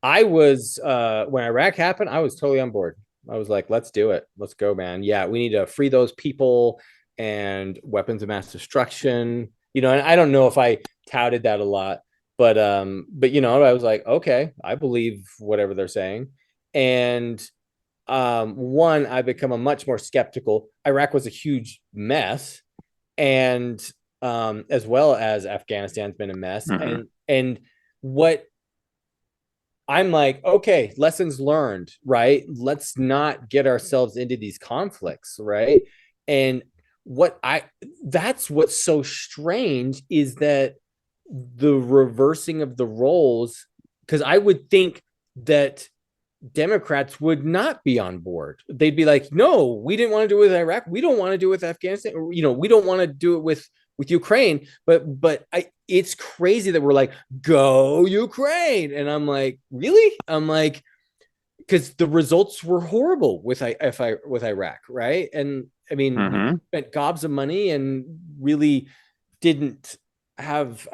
Speaker 1: I was when Iraq happened, I was totally on board. I was like, let's do it. Let's go, man. Yeah, we need to free those people and weapons of mass destruction. And I don't know if I touted that a lot, but I was like, okay, I believe whatever they're saying. And I've become a much more skeptical. Iraq was a huge mess, and as well as Afghanistan's been a mess. And what I'm like, okay, lessons learned, right? Let's not get ourselves into these conflicts, right? And that's what's so strange is that the reversing of the roles, because I would think that Democrats would not be on board. They'd be like, no, we didn't want to do it with Iraq. We don't want to do it with Afghanistan. We don't want to do it with Ukraine. But it's crazy that we're like, go Ukraine. And I'm like, really? I'm like, because the results were horrible with Iraq, right? And I mean, we spent gobs of money and really didn't have,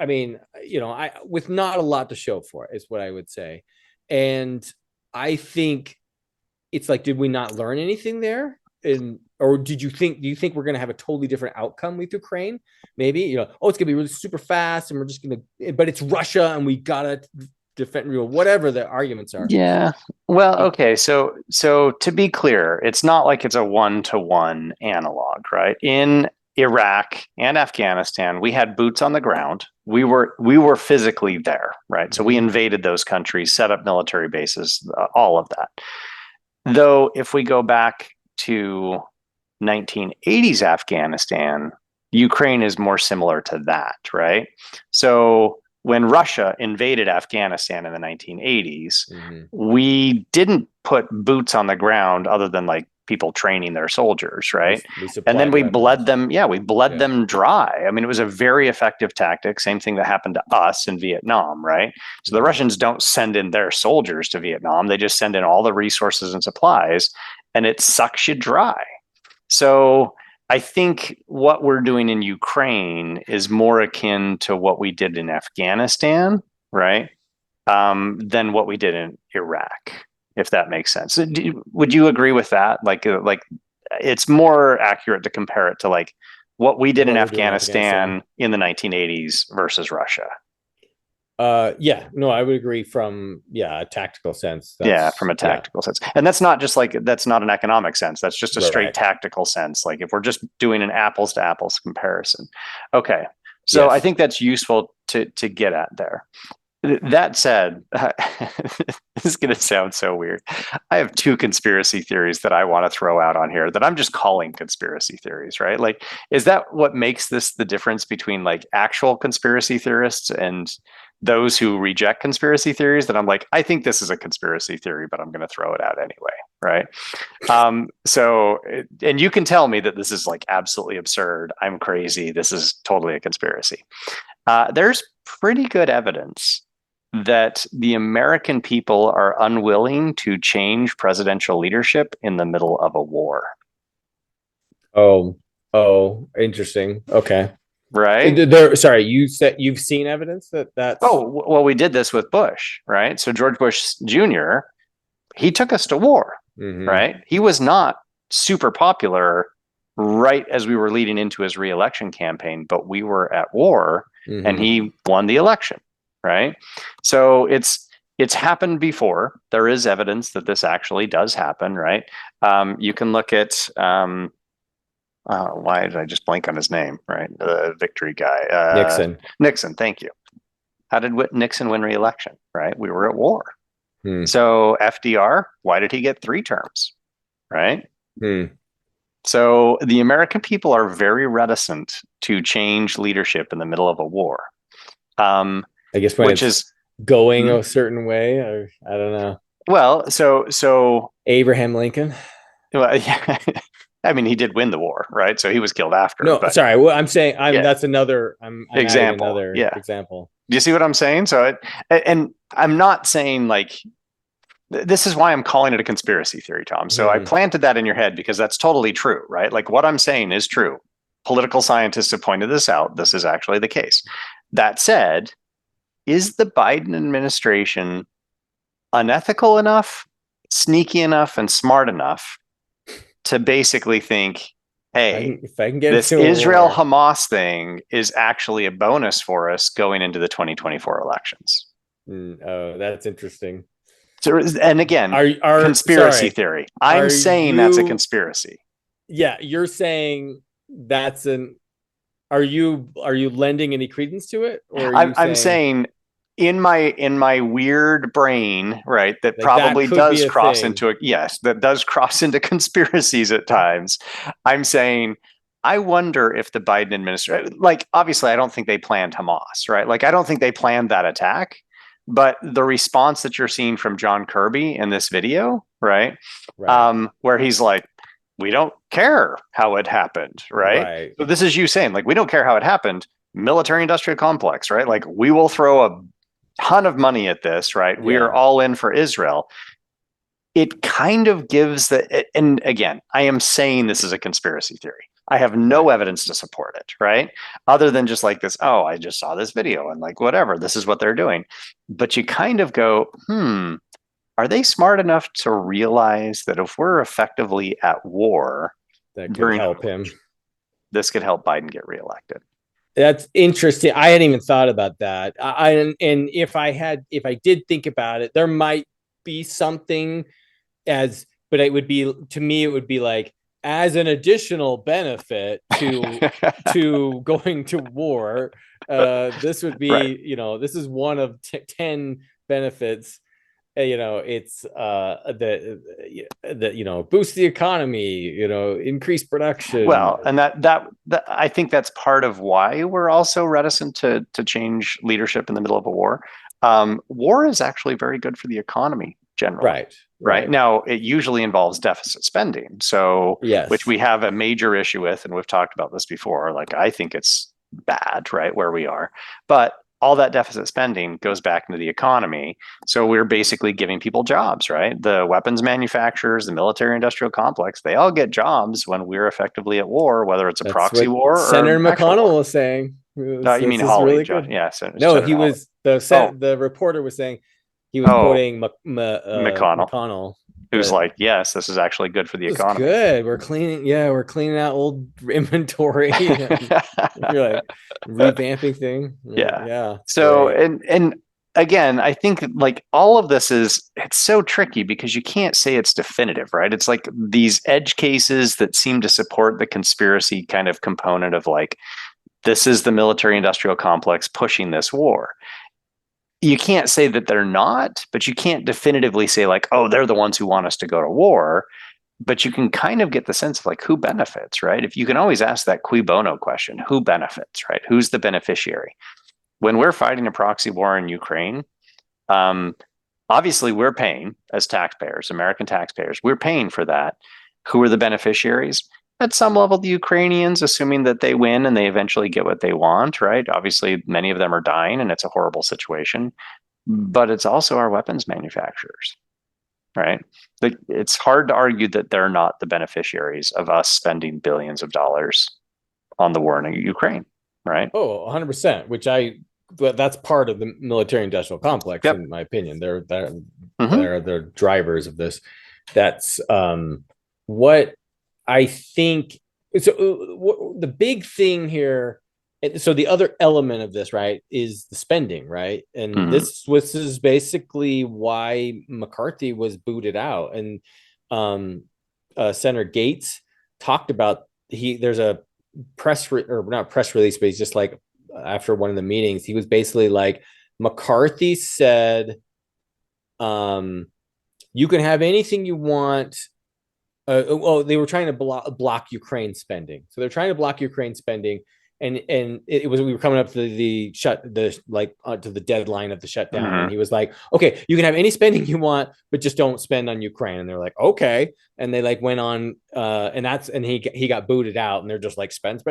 Speaker 1: with not a lot to show for it, is what I would say. And I think it's like, did we not learn anything there? Or do you think we're going to have a totally different outcome with Ukraine? Maybe, it's going to be really super fast and we're just going to, but it's Russia and we got to defend, whatever the arguments are.
Speaker 2: Yeah. Well, okay. So to be clear, it's not like it's a 1-to-1 analog, right? In Iraq and Afghanistan, we had boots on the ground. We were physically there, right? So we invaded those countries, set up military bases, all of that. Though, if we go back to 1980s Afghanistan, Ukraine is more similar to that, right? So when Russia invaded Afghanistan in the 1980s, we didn't put boots on the ground other than like people training their soldiers, right? And then we bled them. Yeah, we bled them dry. I mean, it was a very effective tactic. Same thing that happened to us in Vietnam, right? So the Russians don't send in their soldiers to Vietnam. They just send in all the resources and supplies, and it sucks you dry. So I think what we're doing in Ukraine is more akin to what we did in Afghanistan, right? Than what we did in Iraq, if that makes sense. Would you agree with that? Like it's more accurate to compare it to like what we did in Afghanistan in the 1980s versus Russia.
Speaker 1: Yeah, no, I would agree from a tactical sense.
Speaker 2: From a tactical sense. And that's not just like, that's not an economic sense. That's just a straight tactical sense. Like if we're just doing an apples to apples comparison. Okay. So I think that's useful to get at there. That said, this is going to sound so weird. I have two conspiracy theories that I want to throw out on here that I'm just calling conspiracy theories, right? Like, is that what makes this the difference between like actual conspiracy theorists and those who reject conspiracy theories? That I'm like, I think this is a conspiracy theory, but I'm going to throw it out anyway, right? And you can tell me that this is like absolutely absurd. I'm crazy. This is totally a conspiracy. There's pretty good evidence that the American people are unwilling to change presidential leadership in the middle of a war.
Speaker 1: Oh, interesting. Okay.
Speaker 2: Right.
Speaker 1: Sorry, you said you've seen evidence that's.
Speaker 2: Oh, well, we did this with Bush, right? So George Bush Jr., he took us to war, right? He was not super popular right as we were leading into his re-election campaign, but we were at war and he won the election, right? So it's happened before. There is evidence that this actually does happen, right? You can look at why did I just blank on his name? Right, the victory guy,
Speaker 1: Nixon.
Speaker 2: Nixon. Thank you. How did Nixon win re-election? Right, we were at war.
Speaker 1: Hmm.
Speaker 2: So FDR, why did he get 3 terms? Right.
Speaker 1: Hmm.
Speaker 2: So the American people are very reticent to change leadership in the middle of a war.
Speaker 1: I guess when
Speaker 2: which
Speaker 1: it's
Speaker 2: is
Speaker 1: going a certain way, or I don't know.
Speaker 2: Well, so
Speaker 1: Abraham Lincoln.
Speaker 2: Well, yeah. I mean, he did win the war, right? So he was killed after.
Speaker 1: No,
Speaker 2: but
Speaker 1: sorry. Well, I'm saying
Speaker 2: Yeah.
Speaker 1: that's another. I'm adding another example.
Speaker 2: Do you see what I'm saying? So, and I'm not saying like this is why I'm calling it a conspiracy theory, Tom. So I planted that in your head because that's totally true, right? Like what I'm saying is true. Political scientists have pointed this out. This is actually the case. That said, is the Biden administration unethical enough, sneaky enough, and smart enough to basically think, hey,
Speaker 1: if I can get
Speaker 2: this Israel Hamas thing is actually a bonus for us going into the 2024 elections?
Speaker 1: Oh, that's interesting.
Speaker 2: So, and again, conspiracy theory. I'm saying that's a conspiracy.
Speaker 1: Yeah, you're saying that's an. Are you lending any credence to it, or
Speaker 2: I'm saying in my weird brain, right, that probably does cross into that does cross into conspiracies at times. I'm saying I wonder if the Biden administration, like obviously I don't think they planned Hamas, right? Like I don't think they planned that attack, but the response that you're seeing from John Kirby in this video, right? Where he's like, we don't care how it happened, right? So this is you saying like, we don't care how it happened. Military industrial complex, right? Like we will throw a ton of money at this, right? We are all in for Israel. It kind of gives and again, I am saying this is a conspiracy theory. I have no evidence to support it, right? Other than just like this, oh, I just saw this video and like, whatever, this is what they're doing. But you kind of go, are they smart enough to realize that if we're effectively at war,
Speaker 1: that could help him?
Speaker 2: This could help Biden get reelected.
Speaker 1: That's interesting. I hadn't even thought about that. And if I did think about it, there might be something but it would be, to me, it would be like as an additional benefit to going to war. This would be, this is one of 10 benefits. It's boost the economy, increase production.
Speaker 2: Well, and that I think that's part of why we're also reticent to change leadership in the middle of a war. War is actually very good for the economy generally. Right. Now, it usually involves deficit spending. So, which we have a major issue with, and we've talked about this before. Like, I think it's bad, right, where we are. But all that deficit spending goes back into the economy. So we're basically giving people jobs, right? The weapons manufacturers, the military industrial complex, they all get jobs when we're effectively at war, whether it's a proxy war or
Speaker 1: Senator McConnell was saying.
Speaker 2: You mean Hawley? Really good. Yeah.
Speaker 1: No, he was the reporter was saying he was quoting McConnell.
Speaker 2: Who's like, yes, this is actually good for the economy.
Speaker 1: Good. We're cleaning out old inventory. You're like revamping thing. Yeah.
Speaker 2: So and again, I think like all of this it's so tricky because you can't say it's definitive, right? It's like these edge cases that seem to support the conspiracy kind of component of like, this is the military industrial complex pushing this war. You can't say that they're not, but you can't definitively say like, oh, they're the ones who want us to go to war. But you can kind of get the sense of like who benefits, right? If you can always ask that cui bono question, who benefits, right? Who's the beneficiary? When we're fighting a proxy war in Ukraine, obviously we're paying as taxpayers, American taxpayers, we're paying for that. Who are the beneficiaries? At some level, the Ukrainians, assuming that they win and they eventually get what they want, right? Obviously, many of them are dying and it's a horrible situation, but it's also our weapons manufacturers, right? It's hard to argue that they're not the beneficiaries of us spending billions of dollars on the war in Ukraine, right?
Speaker 1: Oh, 100%, that's part of the military industrial complex, in my opinion. They're the drivers of this. That's what I think. So the big thing here so the other element of this, right, is the spending, right? And this is basically why McCarthy was booted out. And Senator Gates talked about there's a or not press release, but he's just like, after one of the meetings, he was basically like, McCarthy said, you can have anything you want. Well, they were trying to block Ukraine spending. So they're trying to block Ukraine spending. And it was, we were coming up to to the deadline of the shutdown. And he was like, okay, you can have any spending you want, but just don't spend on Ukraine. And they're like, okay. And they like went on, and he got booted out, and they're just like, spend.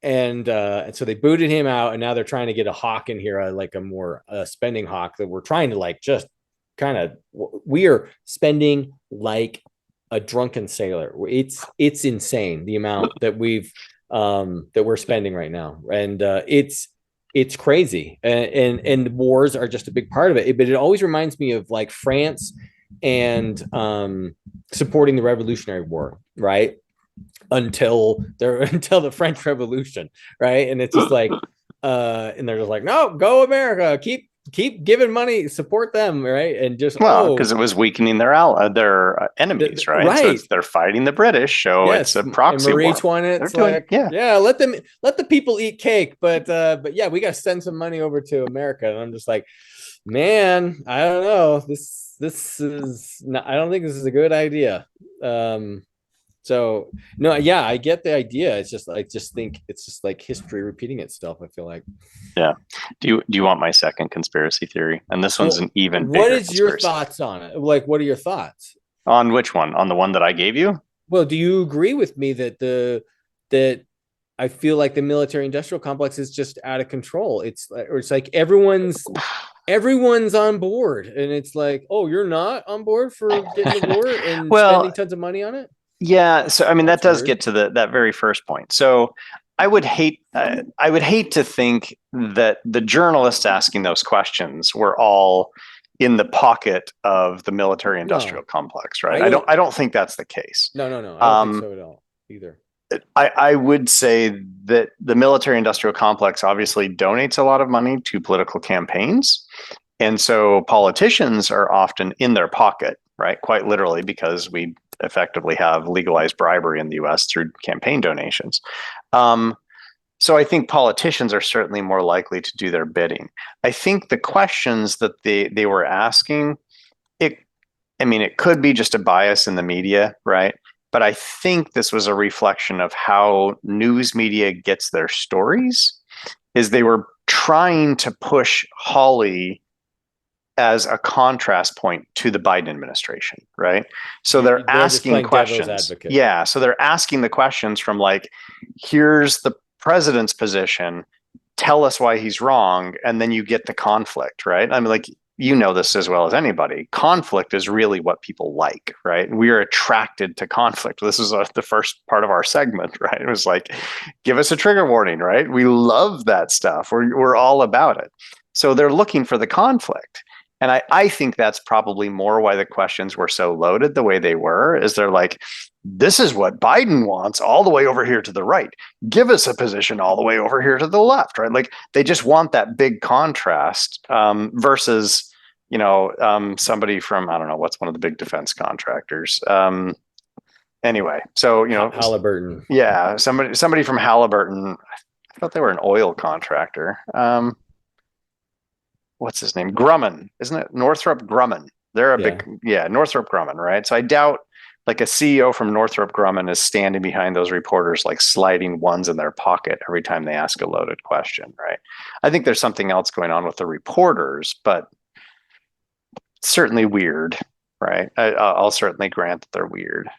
Speaker 1: And so they booted him out, and now they're trying to get a hawk in here, like a more spending hawk, that we're trying to like just kind of, we are spending like a drunken sailor. It's insane the amount that we're spending right now, and it's crazy, and wars are just a big part of it. But it always reminds me of like France and supporting the Revolutionary War, right? Until the French Revolution, right? And it's just like, and they're just like, no, go America, keep giving money, support them, right? And just
Speaker 2: because it was weakening their enemies, right?
Speaker 1: Right.
Speaker 2: So they're fighting the British, so it's a proxy war.
Speaker 1: It's like, let the people eat cake, but yeah, we got to send some money over to America. And I'm just like, man, I don't know. This is not, I don't think this is a good idea. So no, yeah, I get the idea. It's just, I just think it's just like history repeating itself, I feel like.
Speaker 2: Yeah. Do you want my second conspiracy theory? And this one's an even bigger.
Speaker 1: What is your thoughts on it? Like, what are your thoughts?
Speaker 2: On which one? On the one that I gave you?
Speaker 1: Well, do you agree with me that I feel like the military industrial complex is just out of control? It's like everyone's on board, and it's like, oh, you're not on board for getting the war and spending tons of money on it?
Speaker 2: Yeah, so I mean, that does get to that very first point. So I would hate to think that the journalists asking those questions were all in the pocket of the military industrial complex, right? I don't think that's the case.
Speaker 1: No, I don't think so at all either.
Speaker 2: I would say that the military industrial complex obviously donates a lot of money to political campaigns. And so politicians are often in their pocket, right? Quite literally, because we effectively have legalized bribery in the US through campaign donations. So I think politicians are certainly more likely to do their bidding. I think the questions that they were asking, it could be just a bias in the media, right? But I think this was a reflection of how news media gets their stories, is they were trying to push Hawley as a contrast point to the Biden administration, right? So they're asking questions. Yeah, so they're asking the questions from like, here's the president's position, tell us why he's wrong, and then you get the conflict, right? I mean, like, you know this as well as anybody. Conflict is really what people like, right? We are attracted to conflict. This is the first part of our segment, right? It was like, give us a trigger warning, right? We love that stuff. We're all about it. So they're looking for the conflict. And I think that's probably more why the questions were so loaded the way they were, is they're like, this is what Biden wants all the way over here to the right. Give us a position all the way over here to the left, right? Like, they just want that big contrast versus, somebody from, I don't know, what's one of the big defense contractors. Anyway, so,
Speaker 1: Halliburton.
Speaker 2: Yeah, somebody from Halliburton. I thought they were an oil contractor. What's his name? Grumman, isn't it? Northrop Grumman. They're Northrop Grumman, right? So I doubt like a CEO from Northrop Grumman is standing behind those reporters, like sliding ones in their pocket every time they ask a loaded question, right? I think there's something else going on with the reporters, but certainly weird, right? I'll certainly grant that they're weird.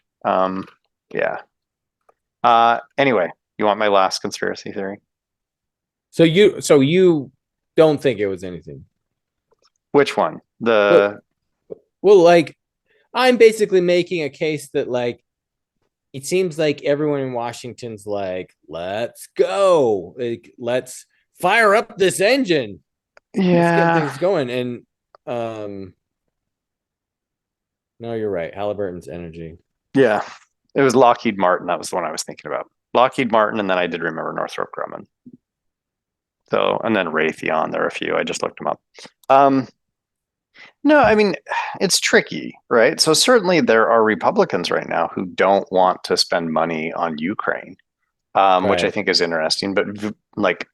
Speaker 2: Anyway, you want my last conspiracy theory?
Speaker 1: So you don't think it was anything?
Speaker 2: Which one?
Speaker 1: Well, like, I'm basically making a case that, like, it seems like everyone in Washington's like, let's go, like, let's fire up this engine, let's get things going. And no, you're right, Halliburton's energy.
Speaker 2: Yeah, it was Lockheed Martin. That was the one I was thinking about. Lockheed Martin, and then I did remember Northrop Grumman. So, and then Raytheon, there are a few. I just looked them up. No, I mean, it's tricky, right? So certainly there are Republicans right now who don't want to spend money on Ukraine, which I
Speaker 1: Right.
Speaker 2: think is interesting. But like,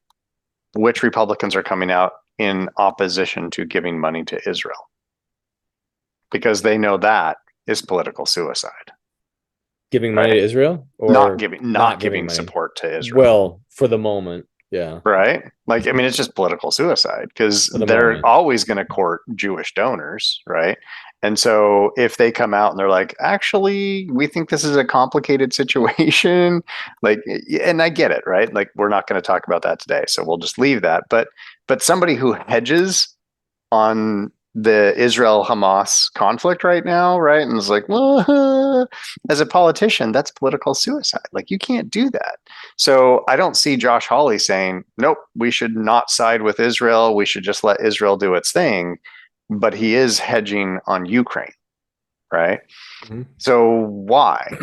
Speaker 2: which Republicans are coming out in opposition to giving money to Israel? Because they know that is political suicide,
Speaker 1: Giving money to
Speaker 2: right?
Speaker 1: Israel
Speaker 2: Not
Speaker 1: or
Speaker 2: giving,
Speaker 1: not
Speaker 2: not
Speaker 1: giving
Speaker 2: giving
Speaker 1: money?
Speaker 2: support to Israel.
Speaker 1: Well, for the moment, yeah,
Speaker 2: Right? Like, I mean, it's just political suicide because
Speaker 1: for the
Speaker 2: they're
Speaker 1: moment.
Speaker 2: always going to court Jewish donors, right? And so if they come out and they're like, actually, we think this is a complicated situation, like, and I get it, right? Like, we're not going to talk about that today, so we'll just leave that. But somebody who hedges on the Israel Hamas conflict right now, right? And it's like, well, as a politician, that's political suicide. Like, you can't do that. So I don't see Josh Hawley saying, nope, we should not side with Israel. We should just let Israel do its thing. But he is hedging on Ukraine, right?
Speaker 1: Mhm.
Speaker 2: So why,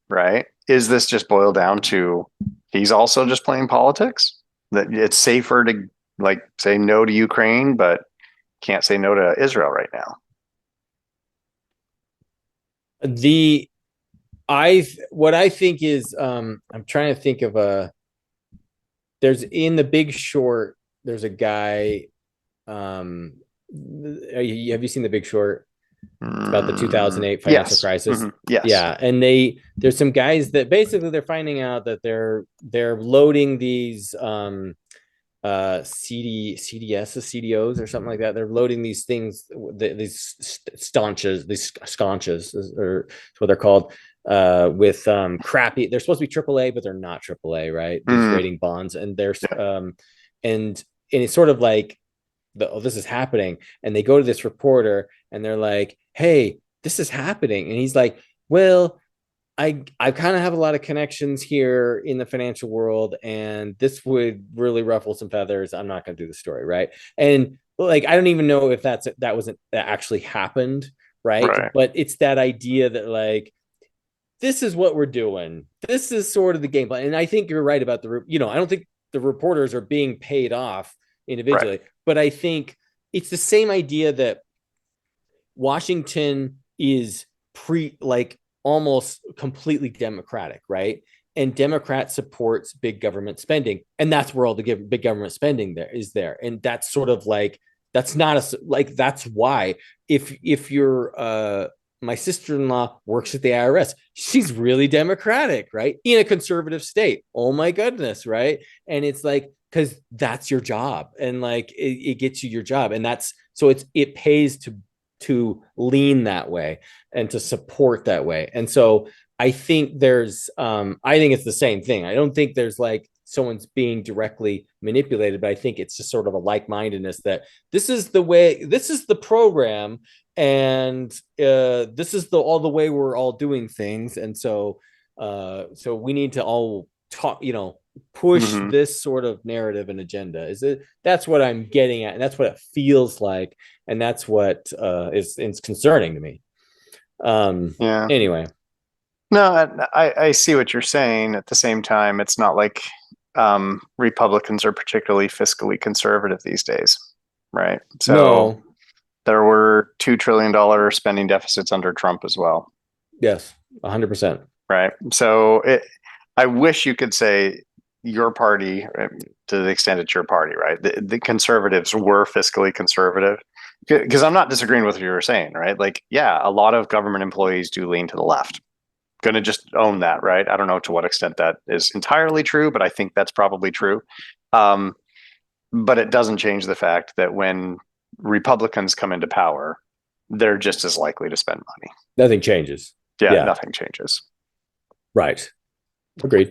Speaker 2: right? Is this just boiled down to he's also just playing politics? That it's safer to like say no to Ukraine, but can't say no to Israel right now.
Speaker 1: What I think is I'm trying to think of there's in The Big Short, there's a guy have you seen The Big Short? It's about the 2008 financial
Speaker 2: Yes.
Speaker 1: crisis.
Speaker 2: Yes.
Speaker 1: Yeah, and there's some guys that basically they're finding out that they're loading these CDOs or something like that. They're loading these things, these sconches, or what they're called, with crappy. They're supposed to be AAA, but they're not AAA, right? These rating bonds, and and it's sort of like this is happening, and they go to this reporter and they're like, hey, this is happening, and he's like, well, I kind of have a lot of connections here in the financial world, and this would really ruffle some feathers. I'm not going to do the story, right? And like, I don't even know if that actually happened, right?
Speaker 2: Right.
Speaker 1: But it's that idea that like, this is what we're doing. This is sort of the game plan. And I think you're right about I don't think the reporters are being paid off individually,
Speaker 2: Right.
Speaker 1: but I think it's the same idea that Washington is almost completely Democratic, right? And Democrat supports big government spending, and that's where all the big government spending there. And that's sort of like, that's not that's why if you're my sister-in-law works at the IRS. She's really Democratic, right? In a conservative state. Oh my goodness, right? And it's like, because that's your job, and like it gets you your job, and that's so it pays to lean that way and to support that way. And so I think I think it's the same thing. I don't think there's like someone's being directly manipulated, but I think it's just sort of a like-mindedness that this is the way, this is the program, and this is all the way we're all doing things. And so so we need to all talk, push this sort of narrative and agenda. That's what I'm getting at, and that's what it feels like, and that's what is concerning to me.
Speaker 2: Yeah.
Speaker 1: Anyway.
Speaker 2: No, I see what you're saying. At the same time, it's not like Republicans are particularly fiscally conservative these days, right? So
Speaker 1: no.
Speaker 2: There were $2 trillion spending deficits under Trump as well.
Speaker 1: Yes, 100%.
Speaker 2: Right. So I wish you could say your party, to the extent it's your party, right? The conservatives were fiscally conservative, because I'm not disagreeing with what you were saying, right? Like, yeah, a lot of government employees do lean to the left. Going to just own that, right? I don't know to what extent that is entirely true, but I think that's probably true. But it doesn't change the fact that when Republicans come into power, they're just as likely to spend money.
Speaker 1: Nothing changes.
Speaker 2: Yeah. Nothing changes.
Speaker 1: Right. Agreed.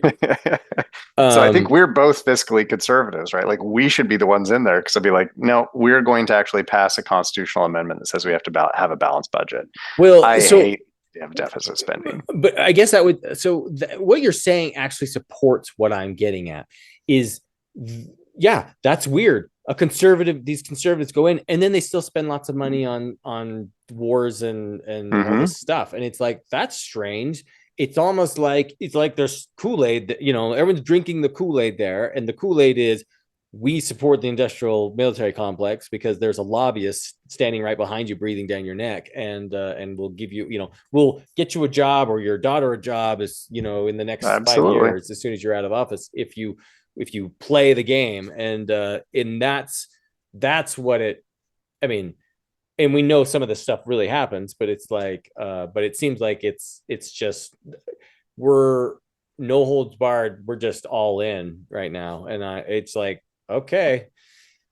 Speaker 2: So I think we're both fiscally conservatives, right? Like, we should be the ones in there, because I'd be like, no, we're going to actually pass a constitutional amendment that says we have to have a balanced budget.
Speaker 1: Well,
Speaker 2: I hate to have deficit spending.
Speaker 1: But I guess that would, what you're saying actually supports what I'm getting at is, yeah, that's weird. These conservatives go in, and then they still spend lots of money on wars and all this stuff. And it's like, that's strange. It's almost like there's Kool-Aid that, everyone's drinking the Kool-Aid there. And the Kool-Aid is, we support the industrial military complex because there's a lobbyist standing right behind you, breathing down your neck, and we'll give you, we'll get you a job or your daughter a job as, in the next 5
Speaker 2: Absolutely.
Speaker 1: years, as soon as you're out of office, if you play the game. And that's what it, I mean, and we know some of this stuff really happens, but it's like, but it seems like it's just, we're no holds barred. We're just all in right now. And it's like, okay,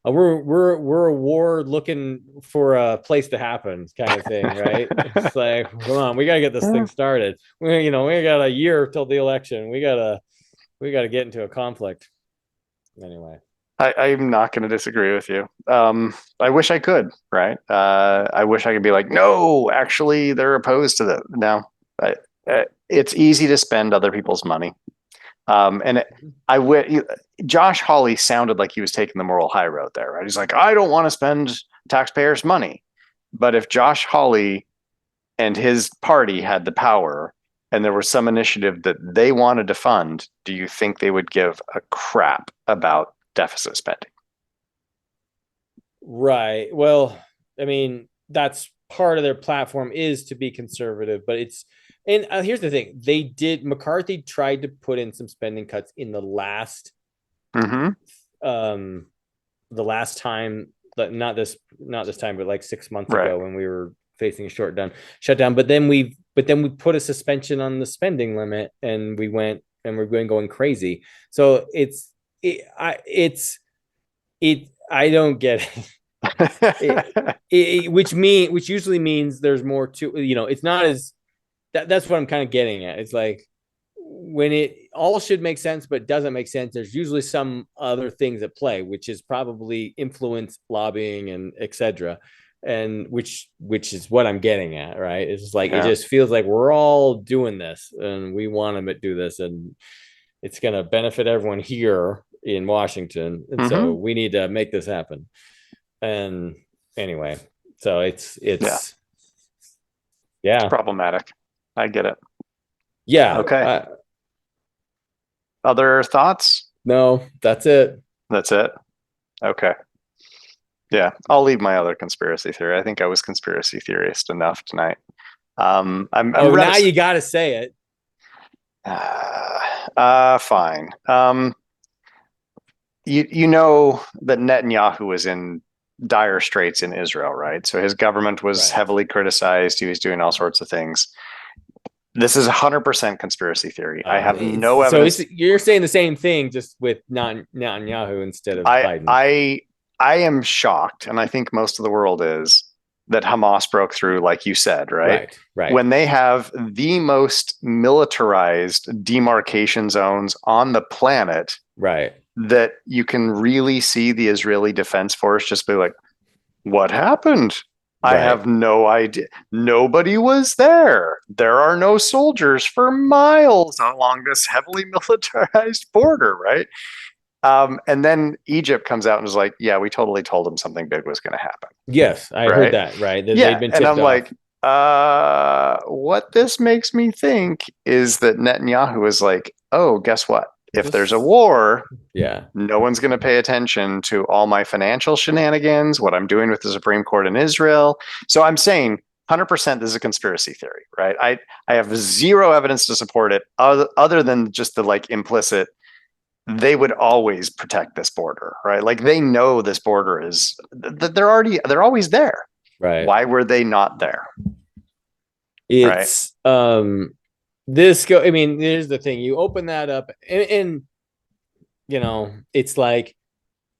Speaker 1: we're a war looking for a place to happen kind of thing, right? It's like, come on, we gotta get this thing started. We got a year till the election. We gotta get into a conflict. Anyway,
Speaker 2: I'm not going to disagree with you. I wish I could, right? I wish I could be like, no, actually, they're opposed to that. No, it's easy to spend other people's money. And Josh Hawley sounded like he was taking the moral high road there, right? He's like, I don't want to spend taxpayers' money. But if Josh Hawley and his party had the power and there was some initiative that they wanted to fund, do you think they would give a crap about deficit spending?
Speaker 1: Right. Well, I mean, that's part of their platform is to be conservative, but and here's the thing. McCarthy tried to put in some spending cuts in the last, the last time, not this time, but like 6 months ago when we were facing a shutdown. But then we put a suspension on the spending limit, and we're going crazy. So I don't get it. Which usually means there's more to, it's not as that's what I'm kind of getting at. It's like when it all should make sense, but doesn't make sense, there's usually some other things at play, which is probably influence, lobbying, and etc. And which is what I'm getting at, right? It's like, it just feels like we're all doing this and we want to do this, and it's going to benefit everyone here in Washington. And so we need to make this happen. And anyway, so it's
Speaker 2: problematic. I get it.
Speaker 1: Yeah.
Speaker 2: Okay. Other thoughts?
Speaker 1: No, that's it.
Speaker 2: That's it. Okay. Yeah, I'll leave my other conspiracy theory. I think I was conspiracy theorist enough tonight. I'm
Speaker 1: now you got to say it.
Speaker 2: Fine. You know that Netanyahu was in dire straits in Israel, right? So his government was heavily criticized. He was doing all sorts of things. This is 100% conspiracy theory. I have no evidence.
Speaker 1: So you're saying the same thing, just with Netanyahu instead of Biden.
Speaker 2: I am shocked, and I think most of the world is, that Hamas broke through, like you said, right?
Speaker 1: Right.
Speaker 2: When they have the most militarized demarcation zones on the planet,
Speaker 1: right,
Speaker 2: that you can really see the Israeli Defense Force just be like, what happened? I have no idea. Nobody was there. There are no soldiers for miles along this heavily militarized border, right? And then Egypt comes out and is like, yeah, we totally told them something big was going to happen.
Speaker 1: Yes, I heard that, right? They'd been tipped
Speaker 2: and I'm
Speaker 1: off.
Speaker 2: Like, what this makes me think is that Netanyahu is like, oh, guess what? If there's a war, no one's going to pay attention to all my financial shenanigans, what I'm doing with the Supreme Court in Israel. So I'm saying 100% this is a conspiracy theory, right? I have zero evidence to support it other than just the like implicit, they would always protect this border, right? Like they know this border is, they're always there.
Speaker 1: Right.
Speaker 2: Why were they not there?
Speaker 1: It's, I mean, here's the thing. You open that up and it's like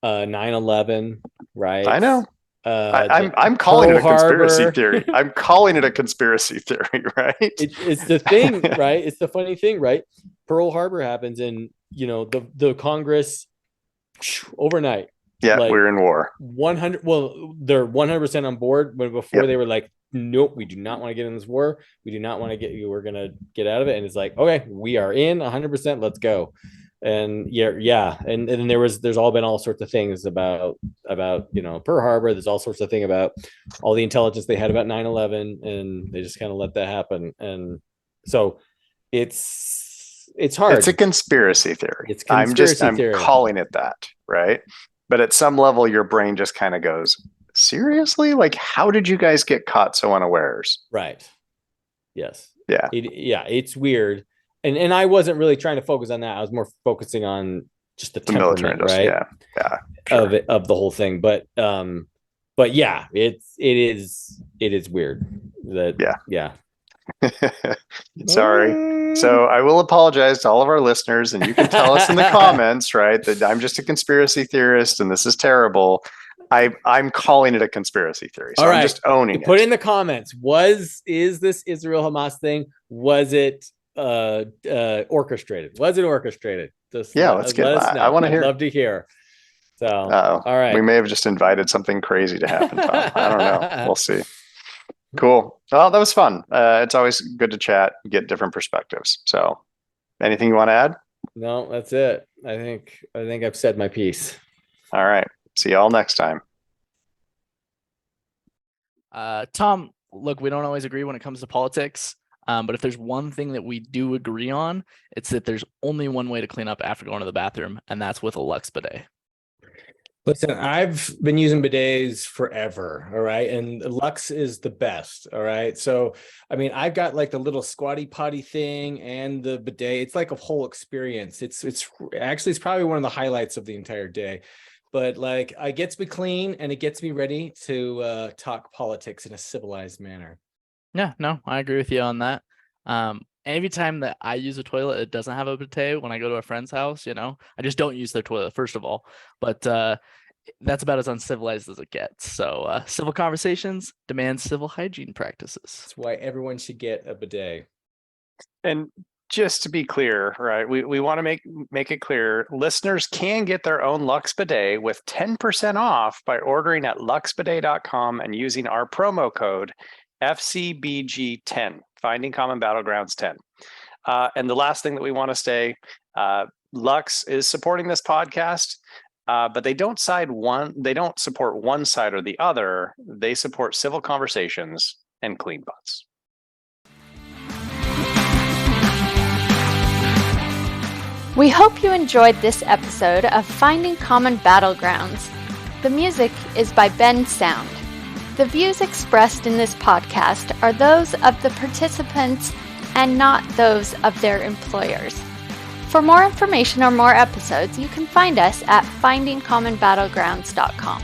Speaker 1: 9/11, right?
Speaker 2: I know. I'm calling it a conspiracy theory. I'm calling it a conspiracy theory, right?
Speaker 1: It's the thing, right? It's the funny thing, right? Pearl Harbor happens and, the Congress overnight.
Speaker 2: Yeah, we're in war.
Speaker 1: 100. Well, they're 100% on board, but before they were like, nope, we do not want to get in this war. We do not want to get you. We're going to get out of it. And it's like, okay, we are in 100%. Let's go. And And then there's all been all sorts of things about Pearl Harbor. There's all sorts of thing about all the intelligence they had about 9/11, and they just kind of let that happen. And so it's it's hard.
Speaker 2: It's a conspiracy theory.
Speaker 1: It's conspiracy
Speaker 2: I'm
Speaker 1: theory.
Speaker 2: calling it that, right? But at some level, your brain just kind of goes, seriously? Like, how did you guys get caught so unawares?
Speaker 1: Right. Yes.
Speaker 2: Yeah.
Speaker 1: It's weird. And I wasn't really trying to focus on that. I was more focusing on just the
Speaker 2: military
Speaker 1: temperament, right?
Speaker 2: Yeah. Sure.
Speaker 1: Of the whole thing. But yeah, it is weird. Yeah.
Speaker 2: Sorry. So I will apologize to all of our listeners, and you can tell us in the comments, right, that I'm just a conspiracy theorist and this is terrible. I'm calling it a conspiracy theory. So I'm just owning it.
Speaker 1: Put in the comments. Is this Israel Hamas thing? Was it orchestrated? Was it orchestrated?
Speaker 2: Let's get that. I want to hear.
Speaker 1: I'd love to hear. So
Speaker 2: all right. We may have just invited something crazy to happen, Tom. I don't know. We'll see. Cool. Well, that was fun. It's always good to chat, get different perspectives. So anything you want to add?
Speaker 1: No, that's it. I think I've said my piece.
Speaker 2: All right. See y'all next time.
Speaker 9: Tom, look, we don't always agree when it comes to politics. But if there's one thing that we do agree on, it's that there's only one way to clean up after going to the bathroom, and that's with a Lux bidet.
Speaker 1: Listen, I've been using bidets forever, all right? And Lux is the best, all right? So, I mean, I've got like the little squatty potty thing and the bidet. It's like a whole experience. It's probably one of the highlights of the entire day. But like, it gets me clean and it gets me ready to talk politics in a civilized manner.
Speaker 9: Yeah, no, I agree with you on that. Every time that I use a toilet, it doesn't have a bidet. When I go to a friend's house, I just don't use their toilet, first of all. But that's about as uncivilized as it gets. So civil conversations demand civil hygiene practices.
Speaker 1: That's why everyone should get a bidet.
Speaker 2: And just to be clear, right, we want to make it clear, listeners can get their own Lux bidet with 10% off by ordering at luxbidet.com and using our promo code FCBG10, Finding Common Battlegrounds 10. And the last thing that we want to say, Lux is supporting this podcast, but they don't support one side or the other. They support civil conversations and clean butts.
Speaker 10: We hope you enjoyed this episode of Finding Common Battlegrounds. The music is by Ben Sound. The views expressed in this podcast are those of the participants and not those of their employers. For more information or more episodes, you can find us at findingcommonbattlegrounds.com.